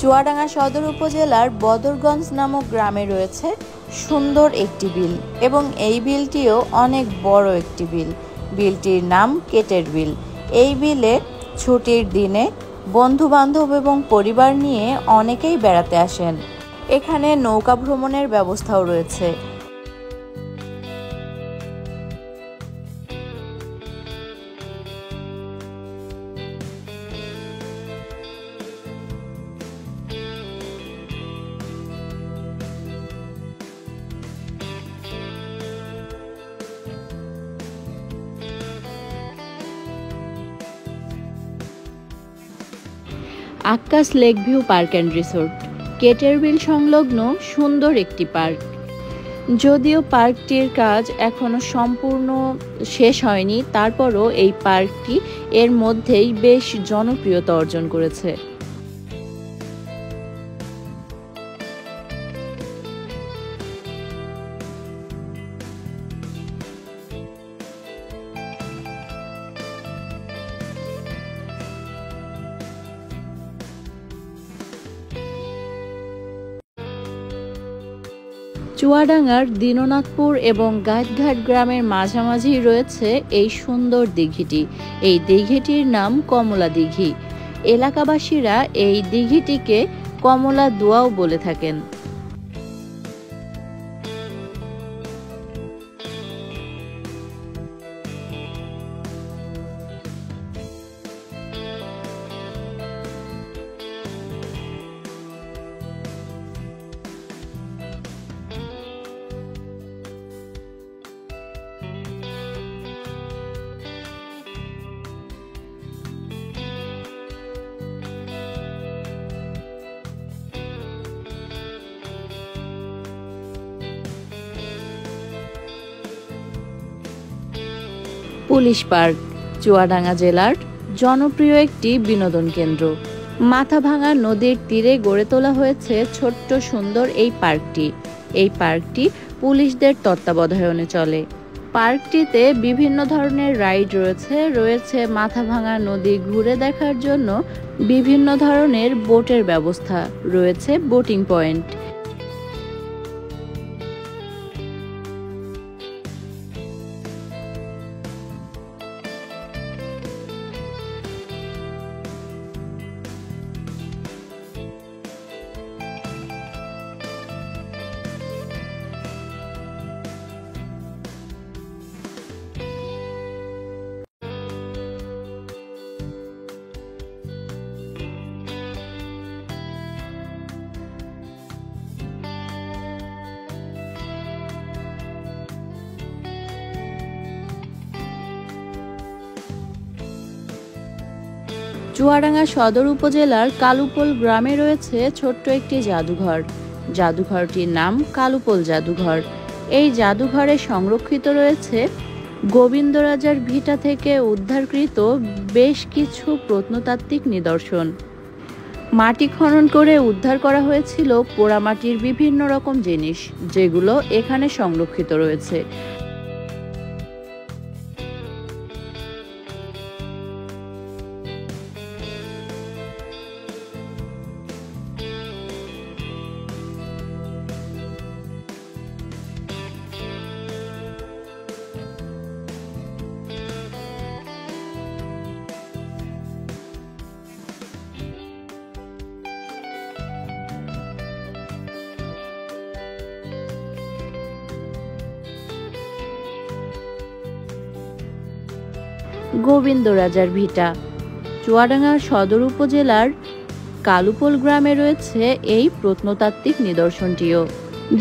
চুয়াডাঙ্গা সদর উপজেলার বদরগঞ্জ নামক গ্রামে রয়েছে সুন্দর একটি বিল এবং এই বিলটিও অনেক বড় একটি বিল। বিলটির নাম কেটের বিল। এই বিলে ছুটির দিনে বন্ধু বান্ধব এবং পরিবার নিয়ে অনেকেই বেড়াতে আসেন। এখানে নৌকা ভ্রমণের ব্যবস্থাও রয়েছে। Akkas lake view park and resort কেটের বিল সংলগ্ন সুন্দর একটি পার্ক। যদিও পার্কটির কাজ এখনো সম্পূর্ণ শেষ হয়নি, তারপরও এই পার্কটি এর মধ্যেই বেশ জনপ্রিয়তা অর্জন করেছে। চুয়াডাঙ্গার দীননাথপুর এবং গাইতঘাট গ্রামের মাঝামাঝি রয়েছে এই সুন্দর দিঘিটি। এই দিঘিটির নাম কমলা দিঘি। এলাকাবাসীরা এই দিঘিটিকে কমলা দোয়াও বলে থাকেন। পুলিশ পার্ক চুয়াডাঙ্গা জেলার জনপ্রিয় একটি বিনোদন কেন্দ্র। মাথাভাঙা নদীর তীরে গড়ে তোলা হয়েছে ছোট্ট সুন্দর এই পার্কটি। এই পার্কটি পুলিশদের তত্ত্বাবধানে চলে। পার্কটিতে বিভিন্ন ধরনের রাইড রয়েছে মাথাভাঙা নদী ঘুরে দেখার জন্য বিভিন্ন ধরনের বোটের ব্যবস্থা রয়েছে, বোটিং পয়েন্ট। চুয়াডাঙ্গা সদর উপজেলার কালুপোল গ্রামে রয়েছে ছোট্ট একটি জাদুঘর। জাদুঘরটির নাম কালুপোল জাদুঘর। এই জাদুঘরে সংরক্ষিত রয়েছে গোবিন্দ রাজার ভিটা থেকে উদ্ধারকৃত বেশ কিছু প্রত্নতাত্ত্বিক নিদর্শন। মাটি খনন করে উদ্ধার করা হয়েছিল পোড়ামাটির বিভিন্ন রকম জিনিস, যেগুলো এখানে সংরক্ষিত রয়েছে। গোবিন্দ রাজার ভিটা চুয়াডাঙ্গা সদর উপজেলার কালুপোল গ্রামে রয়েছে এই প্রত্নতাত্ত্বিক নিদর্শনটিও।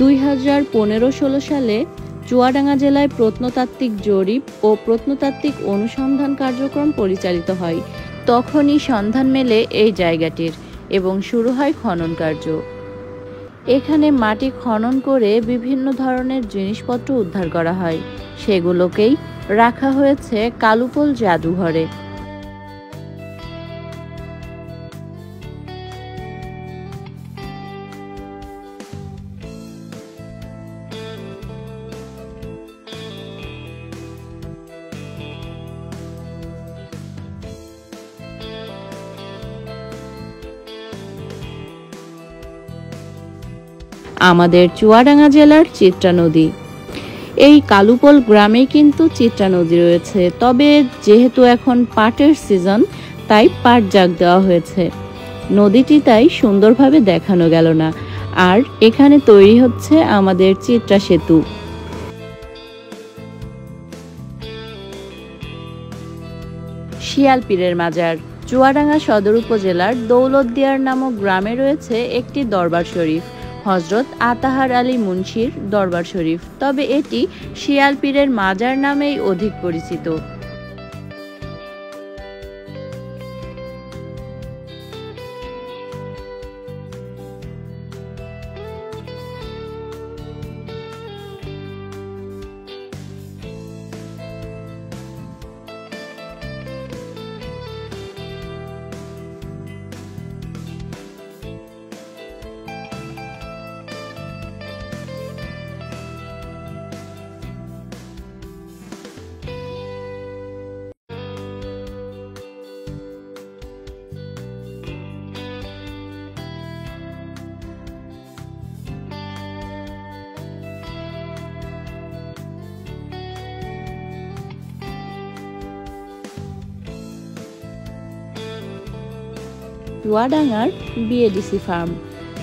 2015-16 সালে চুয়াডাঙ্গা জেলায় প্রত্নতাত্ত্বিক জরিপ ও প্রত্নতাত্ত্বিক অনুসন্ধান কার্যক্রম পরিচালিত হয়। তখনই সন্ধান মেলে এই জায়গাটির এবং শুরু হয় খনন কার্য। এখানে মাটি খনন করে বিভিন্ন ধরনের জিনিসপত্র উদ্ধার করা হয়, সেগুলোকেই রাখা হয়েছে কালুপোল জাদুঘরে। আমাদের চুয়াডাঙ্গা জেলার চিত্রা নদী। এই কালুপোল গ্রামে কিন্তু চিত্রা নদী রয়েছে, তবে যেহেতু এখন পাটের সিজন তাই পাট জাগ দেওয়া হয়েছে, নদীটি তাই সুন্দরভাবে দেখানো গেল না। আর এখানে তৈরি হচ্ছে আমাদের চিত্রা সেতু। শিয়ালপীরের মাজার। চুয়াডাঙ্গা সদর উপজেলার দৌলতদিয়ার নামক গ্রামে রয়েছে একটি দরবার শরীফ, হজরত আতাহার আলী মুন্সির দরবার শরীফ, তবে এটি শিয়ালপীরের মাজার নামেই অধিক পরিচিত। চুয়াডাঙ্গার বিএডিসি ফার্ম।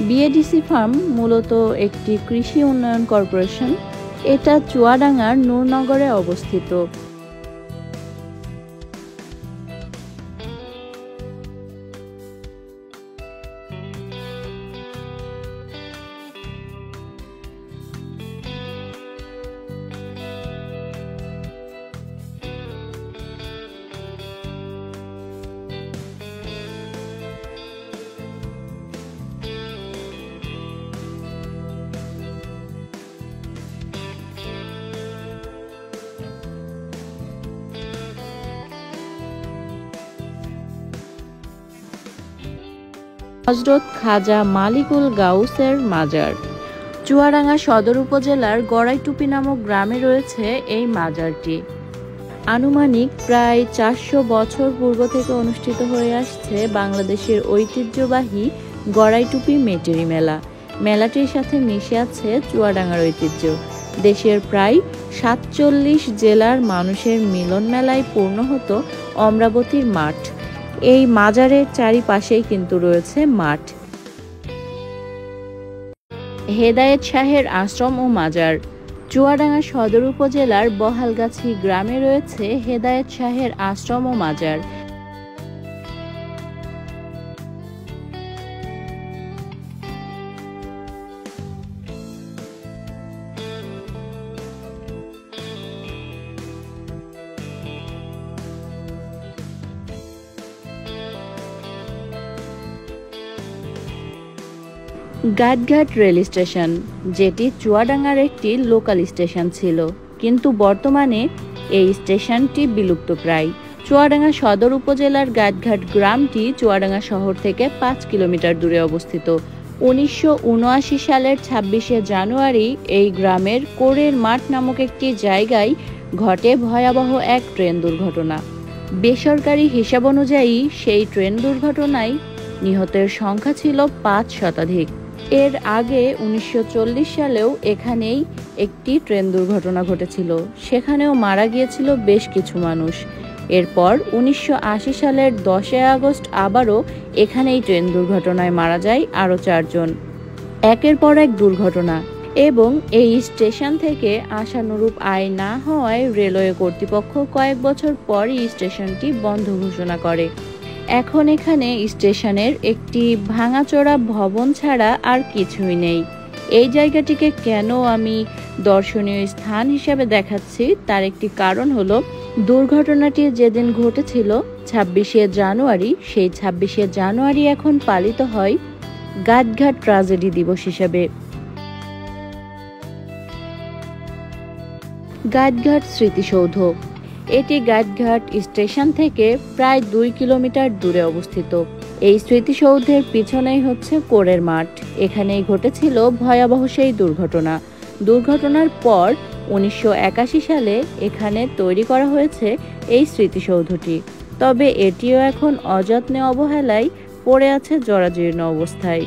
বিএডিসি ফার্ম মূলত একটি কৃষি উন্নয়ন কর্পোরেশন। এটা চুয়াডাঙ্গার নূরনগরে অবস্থিত। হজরত খাজা মালিকুল গাউসের মাজার। চুয়াডাঙ্গা সদর উপজেলার গড়াইটুপি নামক গ্রামে রয়েছে এই মাজারটি। আনুমানিক প্রায় 400 বছর পূর্ব থেকে অনুষ্ঠিত হয়ে আসছে বাংলাদেশের ঐতিহ্যবাহী গড়াইটুপি মেটেরি মেলা। মেলাটির সাথে মিশে আছে চুয়াডাঙ্গার ঐতিহ্য। দেশের প্রায় 47 জেলার মানুষের মিলন মেলায় পূর্ণ হতো অমরাবতীর মাঠ। এই মাজারের চারিপাশেই কিন্তু রয়েছে মাঠ। হেদায়েত শাহের আশ্রম ও মাজার। চুয়াডাঙ্গা সদর উপজেলার বহালগাছি গ্রামে রয়েছে হেদায়েত শাহের আশ্রম ও মাজার। গাইডঘাট রেল স্টেশন, যেটি চুয়াডাঙ্গার একটি লোকাল স্টেশন ছিল, কিন্তু বর্তমানে এই স্টেশনটি বিলুপ্তপ্রায়। চুয়াডাঙ্গা সদর উপজেলার গাইডঘাট গ্রামটি চুয়াডাঙ্গা শহর থেকে 5 কিলোমিটার দূরে অবস্থিত। 1979 সালের 26শে জানুয়ারি এই গ্রামের কোরের মাঠ নামক একটি জায়গায় ঘটে ভয়াবহ এক ট্রেন দুর্ঘটনা। বেসরকারি হিসাব অনুযায়ী সেই ট্রেন দুর্ঘটনায় নিহতের সংখ্যা ছিল 5 শতাধিক। এর আগে 1940 সালেও এখানেই একটি ট্রেন দুর্ঘটনা ঘটেছিল, সেখানেও মারা গিয়েছিল বেশ কিছু মানুষ। এরপর 1980 সালের 10 আগস্ট আবারও এখানেই ট্রেন দুর্ঘটনায় মারা যায় আরও 4 জন। একের পর এক দুর্ঘটনা, এবং এই স্টেশন থেকে আশানুরূপ আয় না হওয়ায় রেলওয়ে কর্তৃপক্ষ কয়েক বছর পরই স্টেশনটি বন্ধ ঘোষণা করে। এখন এখানে স্টেশনের একটি ভাঙাচোরা ভবন ছাড়া আর কিছুই নেই। এই জায়গাটিকে কেন আমি দর্শনীয় স্থান হিসেবে দেখাচ্ছি তার একটি কারণ হলো, দুর্ঘটনাটি যেদিন ঘটেছিল 26শে জানুয়ারি, সেই 26শে জানুয়ারি এখন পালিত হয় গাইডঘাট ট্র্যাজেডি দিবস হিসেবে। গাইডঘাট স্মৃতিসৌধ। এটি গাইডঘাট স্টেশন থেকে প্রায় 2 কিলোমিটার দূরে অবস্থিত। এই স্মৃতিসৌধের পিছনেই হচ্ছে কোরের মাঠ। এখানেই ঘটেছিল ভয়াবহ সেই দুর্ঘটনা। দুর্ঘটনার পর 1981 সালে এখানে তৈরি করা হয়েছে এই স্মৃতিসৌধটি, তবে এটিও এখন অযত্নে অবহেলায় পড়ে আছে জরাজীর্ণ অবস্থায়।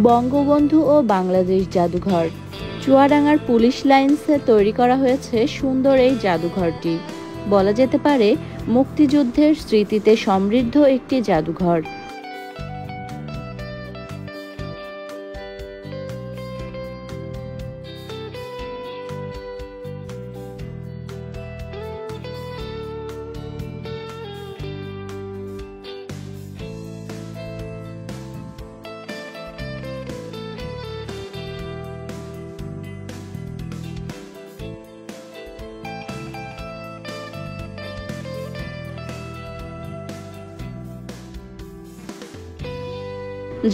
বঙ্গবন্ধু ও বাংলাদেশ জাদুঘর। চুয়াডাঙ্গার পুলিশ লাইন্সে তৈরি করা হয়েছে সুন্দর এই জাদুঘরটি। বলা যেতে পারে মুক্তিযুদ্ধের স্মৃতিতে সমৃদ্ধ একটি জাদুঘর।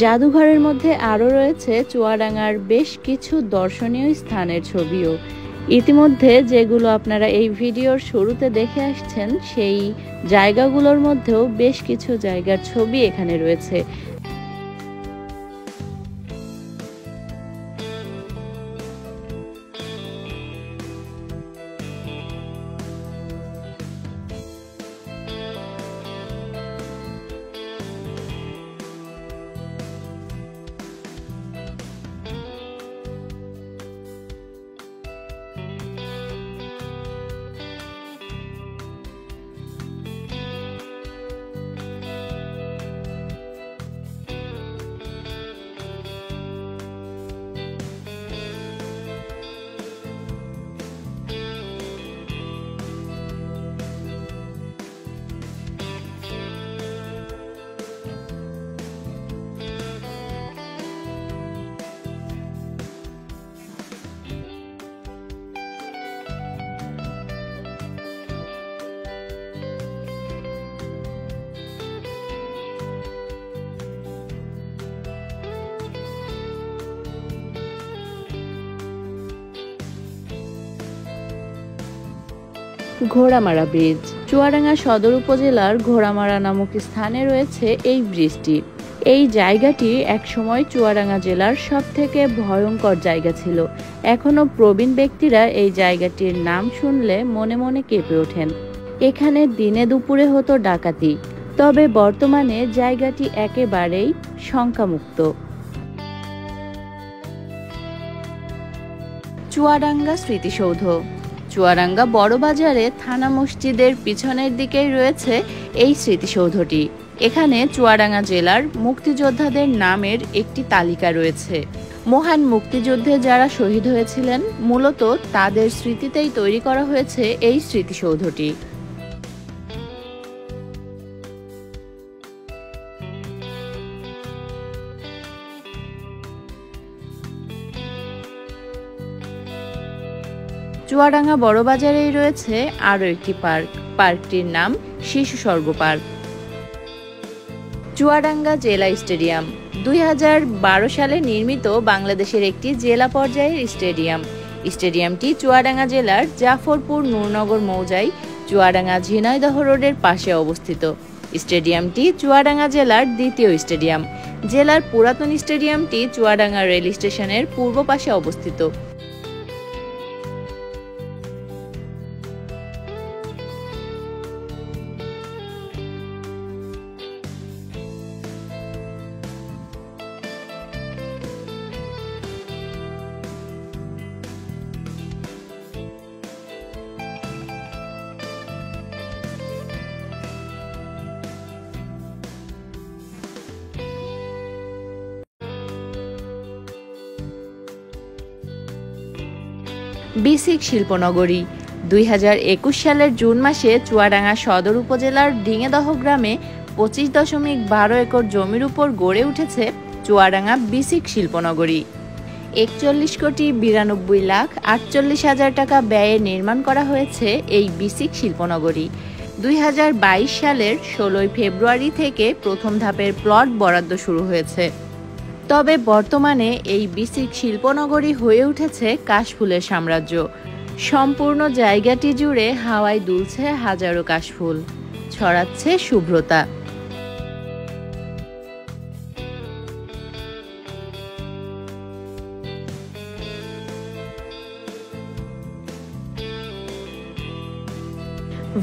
জাদুঘরের মধ্যে আরও রয়েছে চুয়াডাঙ্গার বেশ কিছু দর্শনীয় স্থানের ছবিও। ইতিমধ্যে যেগুলো আপনারা এই ভিডিওর শুরুতে দেখে আসছেন, সেই জায়গাগুলোর মধ্যেও বেশ কিছু জায়গার ছবি এখানে রয়েছে। ঘোড়ামারা ব্রিজ। চুয়াডাঙ্গা সদর উপজেলার ঘোড়ামারা নামক স্থানে রয়েছে এই ব্রিজটি। এই জায়গাটি একসময় চুয়াডাঙ্গা জেলার সবথেকে ভয়ঙ্কর জায়গা ছিল। এখনো প্রবীণ ব্যক্তিরা এই জায়গাটির নাম শুনলে মনে মনে কেঁপে ওঠেন। এখানে দিনে দুপুরে হতো ডাকাতি, তবে বর্তমানে জায়গাটি একেবারেই শঙ্কামুক্ত। চুয়াডাঙ্গা স্মৃতিসৌধ। চুয়াডাঙ্গা বড় বাজারে থানা মসজিদের পিছনের দিকেই রয়েছে এই স্মৃতিসৌধটি। এখানে চুয়াডাঙ্গা জেলার মুক্তিযোদ্ধাদের নামের একটি তালিকা রয়েছে। মহান মুক্তিযুদ্ধে যারা শহীদ হয়েছিলেন, মূলত তাদের স্মৃতিতেই তৈরি করা হয়েছে এই স্মৃতিসৌধটি। চুয়াডাঙ্গা বড় বাজারেই রয়েছে আরও একটি পার্ক। পার্কটির নাম শিশু স্বর্গ পার্ক। চুয়াডাঙ্গা জেলা স্টেডিয়াম। 2012 সালে নির্মিত বাংলাদেশের একটি জেলা পর্যায়ের স্টেডিয়াম। স্টেডিয়ামটি চুয়াডাঙ্গা জেলার জাফরপুর নূরনগর মৌজায় চুয়াডাঙ্গা ঝিনাইদহ রোডের পাশে অবস্থিত। স্টেডিয়ামটি চুয়াডাঙ্গা জেলার দ্বিতীয় স্টেডিয়াম। জেলার পুরাতন স্টেডিয়ামটি চুয়াডাঙ্গা রেল স্টেশনের পূর্ব পাশে অবস্থিত। বিসিক শিল্পনগরী। 2021 সালের জুন মাসে চুয়াডাঙ্গা সদর উপজেলার ডিঙেদহ গ্রামে 25.12 একর জমির উপর গড়ে উঠেছে চুয়াডাঙ্গা বিসিক শিল্পনগরী। 41,92,48,000 টাকা ব্যয়ে নির্মাণ করা হয়েছে এই বিসিক শিল্পনগরী। 2022 সালের 16 ফেব্রুয়ারি থেকে প্রথম ধাপের প্লট বরাদ্দ শুরু হয়েছে। তবে বর্তমানে এই বিসিক শিল্পনগরী হয়ে উঠেছে কাশফুলের সাম্রাজ্য। সম্পূর্ণ জায়গাটি জুড়ে হাওয়ায় দুলছে হাজারো কাশফুল, ছড়াচ্ছে শুভ্রতা।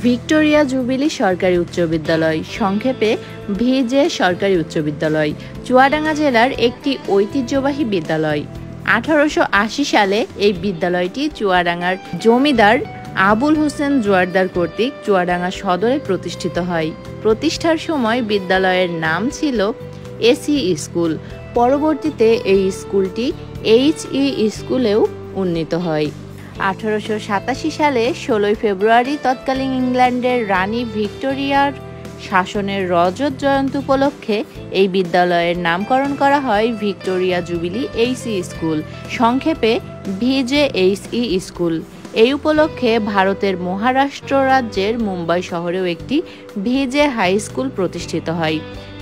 ভিক্টোরিয়া জুবিলি সরকারি উচ্চ বিদ্যালয়, সংক্ষেপে ভিজে সরকারি উচ্চ বিদ্যালয়, চুয়াডাঙ্গা জেলার একটি ঐতিহ্যবাহী বিদ্যালয়। 1880 সালে এই বিদ্যালয়টি চুয়াডাঙ্গার জমিদার আবুল হোসেন জোয়ারদার কর্তৃক চুয়াডাঙ্গা সদরে প্রতিষ্ঠিত হয়। প্রতিষ্ঠার সময় বিদ্যালয়ের নাম ছিল এসি স্কুল। পরবর্তীতে এই স্কুলটি এইচই স্কুলেও উন্নীত হয়। 1887 সালে 16 ফেব্রুয়ারি তৎকালীন ইংল্যান্ডের রানী ভিক্টোরিয়ার শাসনের রজত জয়ন্তী উপলক্ষে এই বিদ্যালয়ের নামকরণ করা হয় ভিক্টোরিয়া জুবিলি এইচই স্কুল, সংক্ষেপে ভিজেএইচই স্কুল। এই উপলক্ষে ভারতের মহারাষ্ট্র রাজ্যের মুম্বাই শহরেও একটি ভিজে হাই স্কুল প্রতিষ্ঠিত হয়।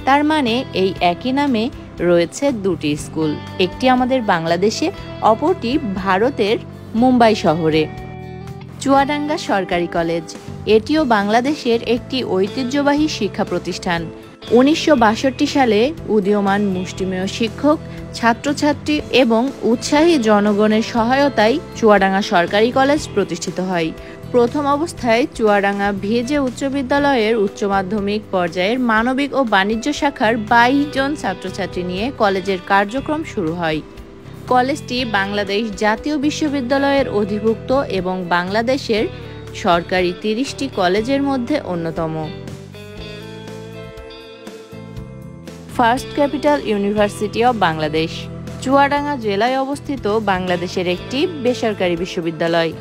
তার মানে এই একই নামে রয়েছে দুটি স্কুল, একটি আমাদের বাংলাদেশে, অপরটি ভারতের মুম্বাই শহরে। চুয়াডাঙ্গা সরকারি কলেজ, এটিও বাংলাদেশের একটি ঐতিহ্যবাহী শিক্ষা প্রতিষ্ঠান। 1962 সালে উদীয়মান মুষ্টিমেয় শিক্ষক, ছাত্রছাত্রী এবং উৎসাহী জনগণের সহায়তায় চুয়াডাঙ্গা সরকারি কলেজ প্রতিষ্ঠিত হয়। প্রথম অবস্থায় চুয়াডাঙ্গা ভিজে উচ্চ বিদ্যালয়ের উচ্চ মাধ্যমিক পর্যায়ের মানবিক ও বাণিজ্য শাখার 22 জন ছাত্রছাত্রী নিয়ে কলেজের কার্যক্রম শুরু হয়। কলেজটি বাংলাদেশ জাতীয় বিশ্ববিদ্যালয়ের অধিভুক্ত এবং বাংলাদেশের সরকারি 30টি কলেজের মধ্যে অন্যতম। First capital university of Bangladesh, Chuadanga জেলায় অবস্থিত বাংলাদেশের একটি বেসরকারি বিশ্ববিদ্যালয়।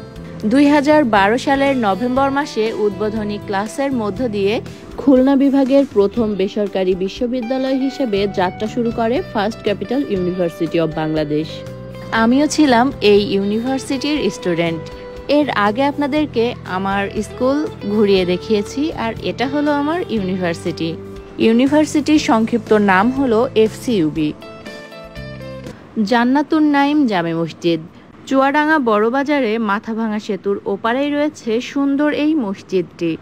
2012 সালের নভেম্বর মাসে উদ্বোধনী ক্লাসের মধ্য দিয়ে খুলনা বিভাগের প্রথম বেসরকারি বিশ্ববিদ্যালয় হিসেবে যাত্রা শুরু করে first capital university of Bangladesh. আমিও ছিলাম এই ইউনিভার্সিটির স্টুডেন্ট। এর আগে আপনাদেরকে আমার স্কুল ঘুরিয়ে দেখিয়েছি, আর এটা হলো আমার ইউনিভার্সিটি। ইউনিভার্সিটির সংক্ষিপ্ত নাম হলো এফসিইউবি। জান্নাতুন নাইম জামে মসজিদ, চুয়াডাঙ্গা বড়বাজারে মাথাভাঙা সেতুর ওপারেই রয়েছে সুন্দর এই মসজিদটি।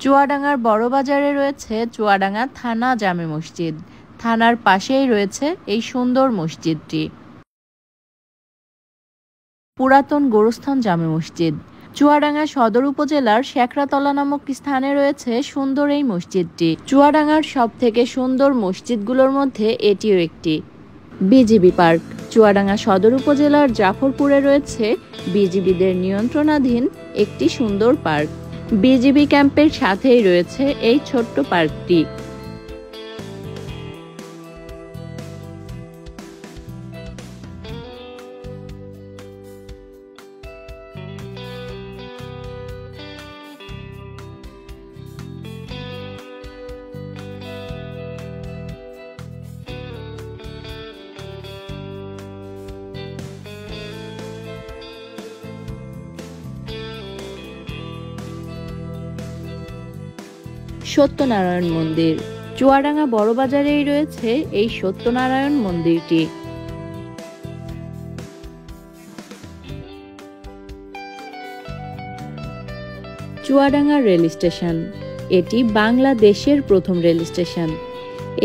চুয়াডাঙ্গার বড়বাজারে রয়েছে চুয়াডাঙ্গা থানা জামে মসজিদ, থানার পাশেই রয়েছে এই সুন্দর মসজিদটি। পুরাতন গোরস্থান জামে মসজিদ, চুয়াডাঙ্গা সদর উপজেলার শেখরাতলা নামক স্থানে রয়েছে সুন্দর এই মসজিদটি। চুয়াডাঙ্গার সব থেকে সুন্দর মসজিদগুলোর মধ্যে এটিও একটি। বিজিবি পার্ক, চুয়াডাঙ্গা সদর উপজেলার জাফরপুরে রয়েছে বিজিবিদের নিয়ন্ত্রণাধীন একটি সুন্দর পার্ক। বিজিবি ক্যাম্পের সাথেই রয়েছে এই ছোট্ট পার্কটি। সত্যনারায়ণ মন্দির, চুয়াডাঙ্গা বড়বাজারেই রয়েছে এই সত্যনারায়ণ মন্দিরটি। চুয়াডাঙ্গা রেল স্টেশন, এটি বাংলাদেশের প্রথম রেল স্টেশন।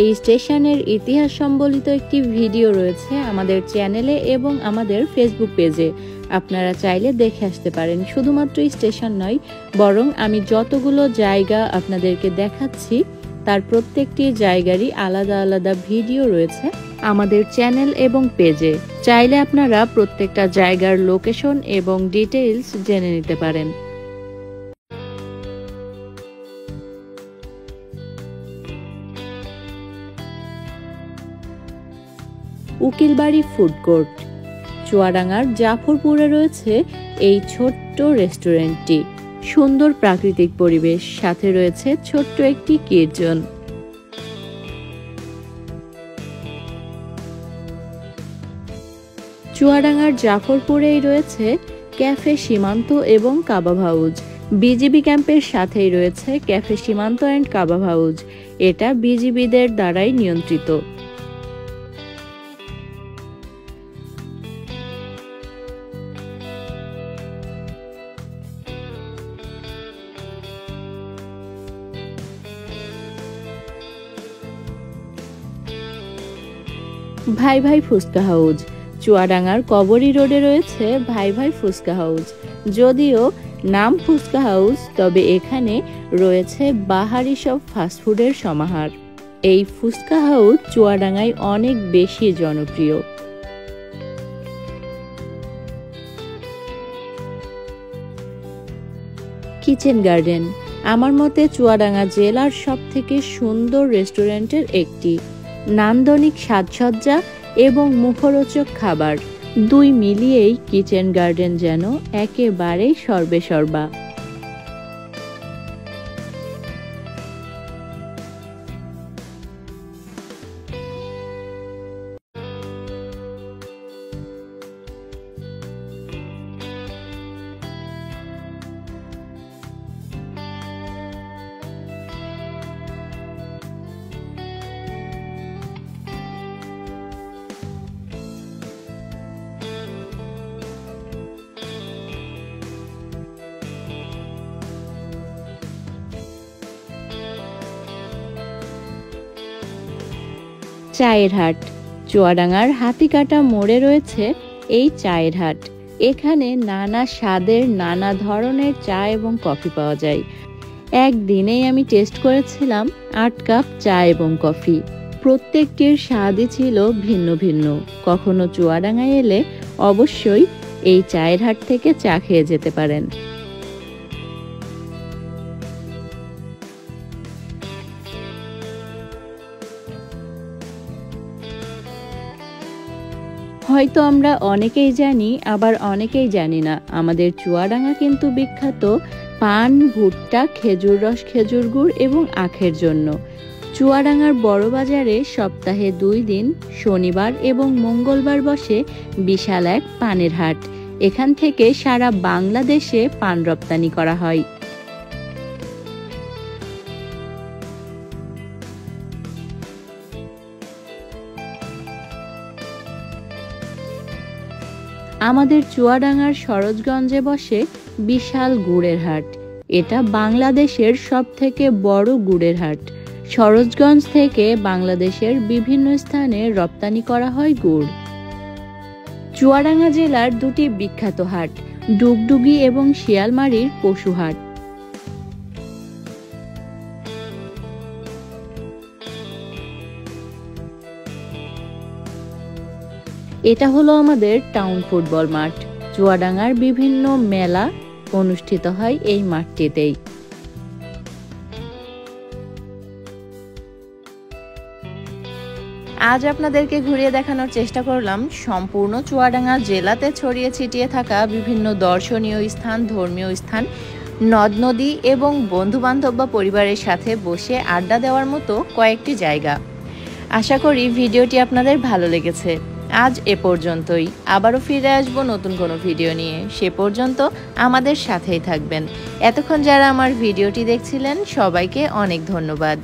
এই স্টেশনের ইতিহাস সম্বলিত একটি ভিডিও রয়েছে আমাদের চ্যানেলে এবং আমাদের ফেসবুক পেজে, আপনারা চাইলে দেখে আসতে পারেন। শুধুমাত্র স্টেশন নয়, বরং আমি যতগুলো জায়গা আপনাদেরকে দেখাচ্ছি তার প্রত্যেকটি জায়গারই আলাদা আলাদা ভিডিও রয়েছে আমাদের চ্যানেল এবং পেজে। চাইলে আপনারা প্রত্যেকটা জায়গার লোকেশন এবং ডিটেইলস জেনে নিতে পারেন। উকিলবাড়ি ফুড কোর্ট, চুয়াডাঙ্গার জাফরপুরে রয়েছে এই ছোট্ট রেস্টুরেন্টটি। সুন্দর প্রাকৃতিক পরিবেশ, সাথে রয়েছে ছোট্ট একটি কিচেন। চুয়াডাঙ্গার জাফরপুরেই রয়েছে ক্যাফে সীমান্ত এবং কাবাব হাউস। বিজিবি ক্যাম্পের সাথেই রয়েছে ক্যাফে সীমান্ত অ্যান্ড কাবাব হাউস। এটা বিজিবিদের দ্বারাই নিয়ন্ত্রিত। ভাই ভাই ফুচকা হাউস, চুয়াডাঙ্গার কবরী রোডে রয়েছে ভাই ভাই ফুচকা হাউস। যদিও নাম ফুচকা হাউস, তবে এখানে রয়েছে বাহারি সব ফাস্টফুডের সমাহার। এই ফুচকা হাউস চুয়াডাঙ্গায় অনেক বেশি জনপ্রিয়। কিচেন গার্ডেন আমার মতে চুয়াডাঙ্গা জেলার সবথেকে সুন্দর রেস্টুরেন্টের একটি। নান্দনিক সাজসজ্জা এবং মুখরোচক খাবার দুই মিলিয়েই কিচেন গার্ডেন যেন একেবারেই সর্বেসর্বা। চায়ের হাট চুয়াডাঙ্গার হাতিকাটা মোড়ে রয়েছে এই চায়ের হাট। এখানে নানা স্বাদের নানা ধরনের চা এবং কফি পাওয়া যায়। একদিনেই আমি টেস্ট করেছিলাম 8 কাপ চা এবং কফি। প্রত্যেকটির স্বাদই ছিল ভিন্ন ভিন্ন। কখনো চুয়াডাঙ্গায় এলে অবশ্যই এই চায়ের হাট থেকে চা খেয়ে যেতে পারেন। হয়তো আমরা অনেকেই জানি, আবার অনেকেই জানি না, আমাদের চুয়াডাঙ্গা কিন্তু বিখ্যাত পান, ভুট্টা, খেজুর রস, খেজুর গুড় এবং আখের জন্য। চুয়াডাঙ্গার বড় বাজারে সপ্তাহে 2 দিন শনিবার এবং মঙ্গলবার বসে বিশাল এক পানের হাট। এখান থেকে সারা বাংলাদেশে পান রপ্তানি করা হয়। আমাদের চুয়াডাঙ্গার সরোজগঞ্জে বসে বিশাল গুড়ের হাট। এটা বাংলাদেশের সবথেকে বড় গুড়ের হাট। সরোজগঞ্জ থেকে বাংলাদেশের বিভিন্ন স্থানে রপ্তানি করা হয় গুড়। চুয়াডাঙ্গা জেলার 2টি বিখ্যাত হাট, ডুগডুগি এবং শিয়ালমারির পশু হাট। এটা হলো আমাদের টাউন ফুটবল মাঠ। চুয়াডাঙ্গার বিভিন্ন মেলা অনুষ্ঠিত হয় এই মাঠটিতেই। আজ আপনাদেরকে ঘুরিয়ে দেখানোর চেষ্টা করলাম সম্পূর্ণ চুয়াডাঙ্গা জেলাতে ছড়িয়ে ছিটিয়ে থাকা বিভিন্ন দর্শনীয় স্থান, ধর্মীয় স্থান, নদ নদী এবং বন্ধুবান্ধব বা পরিবারের সাথে বসে আড্ডা দেওয়ার মতো কয়েকটি জায়গা। আশা করি ভিডিওটি আপনাদের ভালো লেগেছে। আজ এ পর্যন্তই। আবারও ফিরে আসবো নতুন কোনো ভিডিও নিয়ে। সে পর্যন্ত আমাদের সাথেই থাকবেন। এতক্ষণ যারা আমার ভিডিওটি দেখছিলেন সবাইকে অনেক ধন্যবাদ।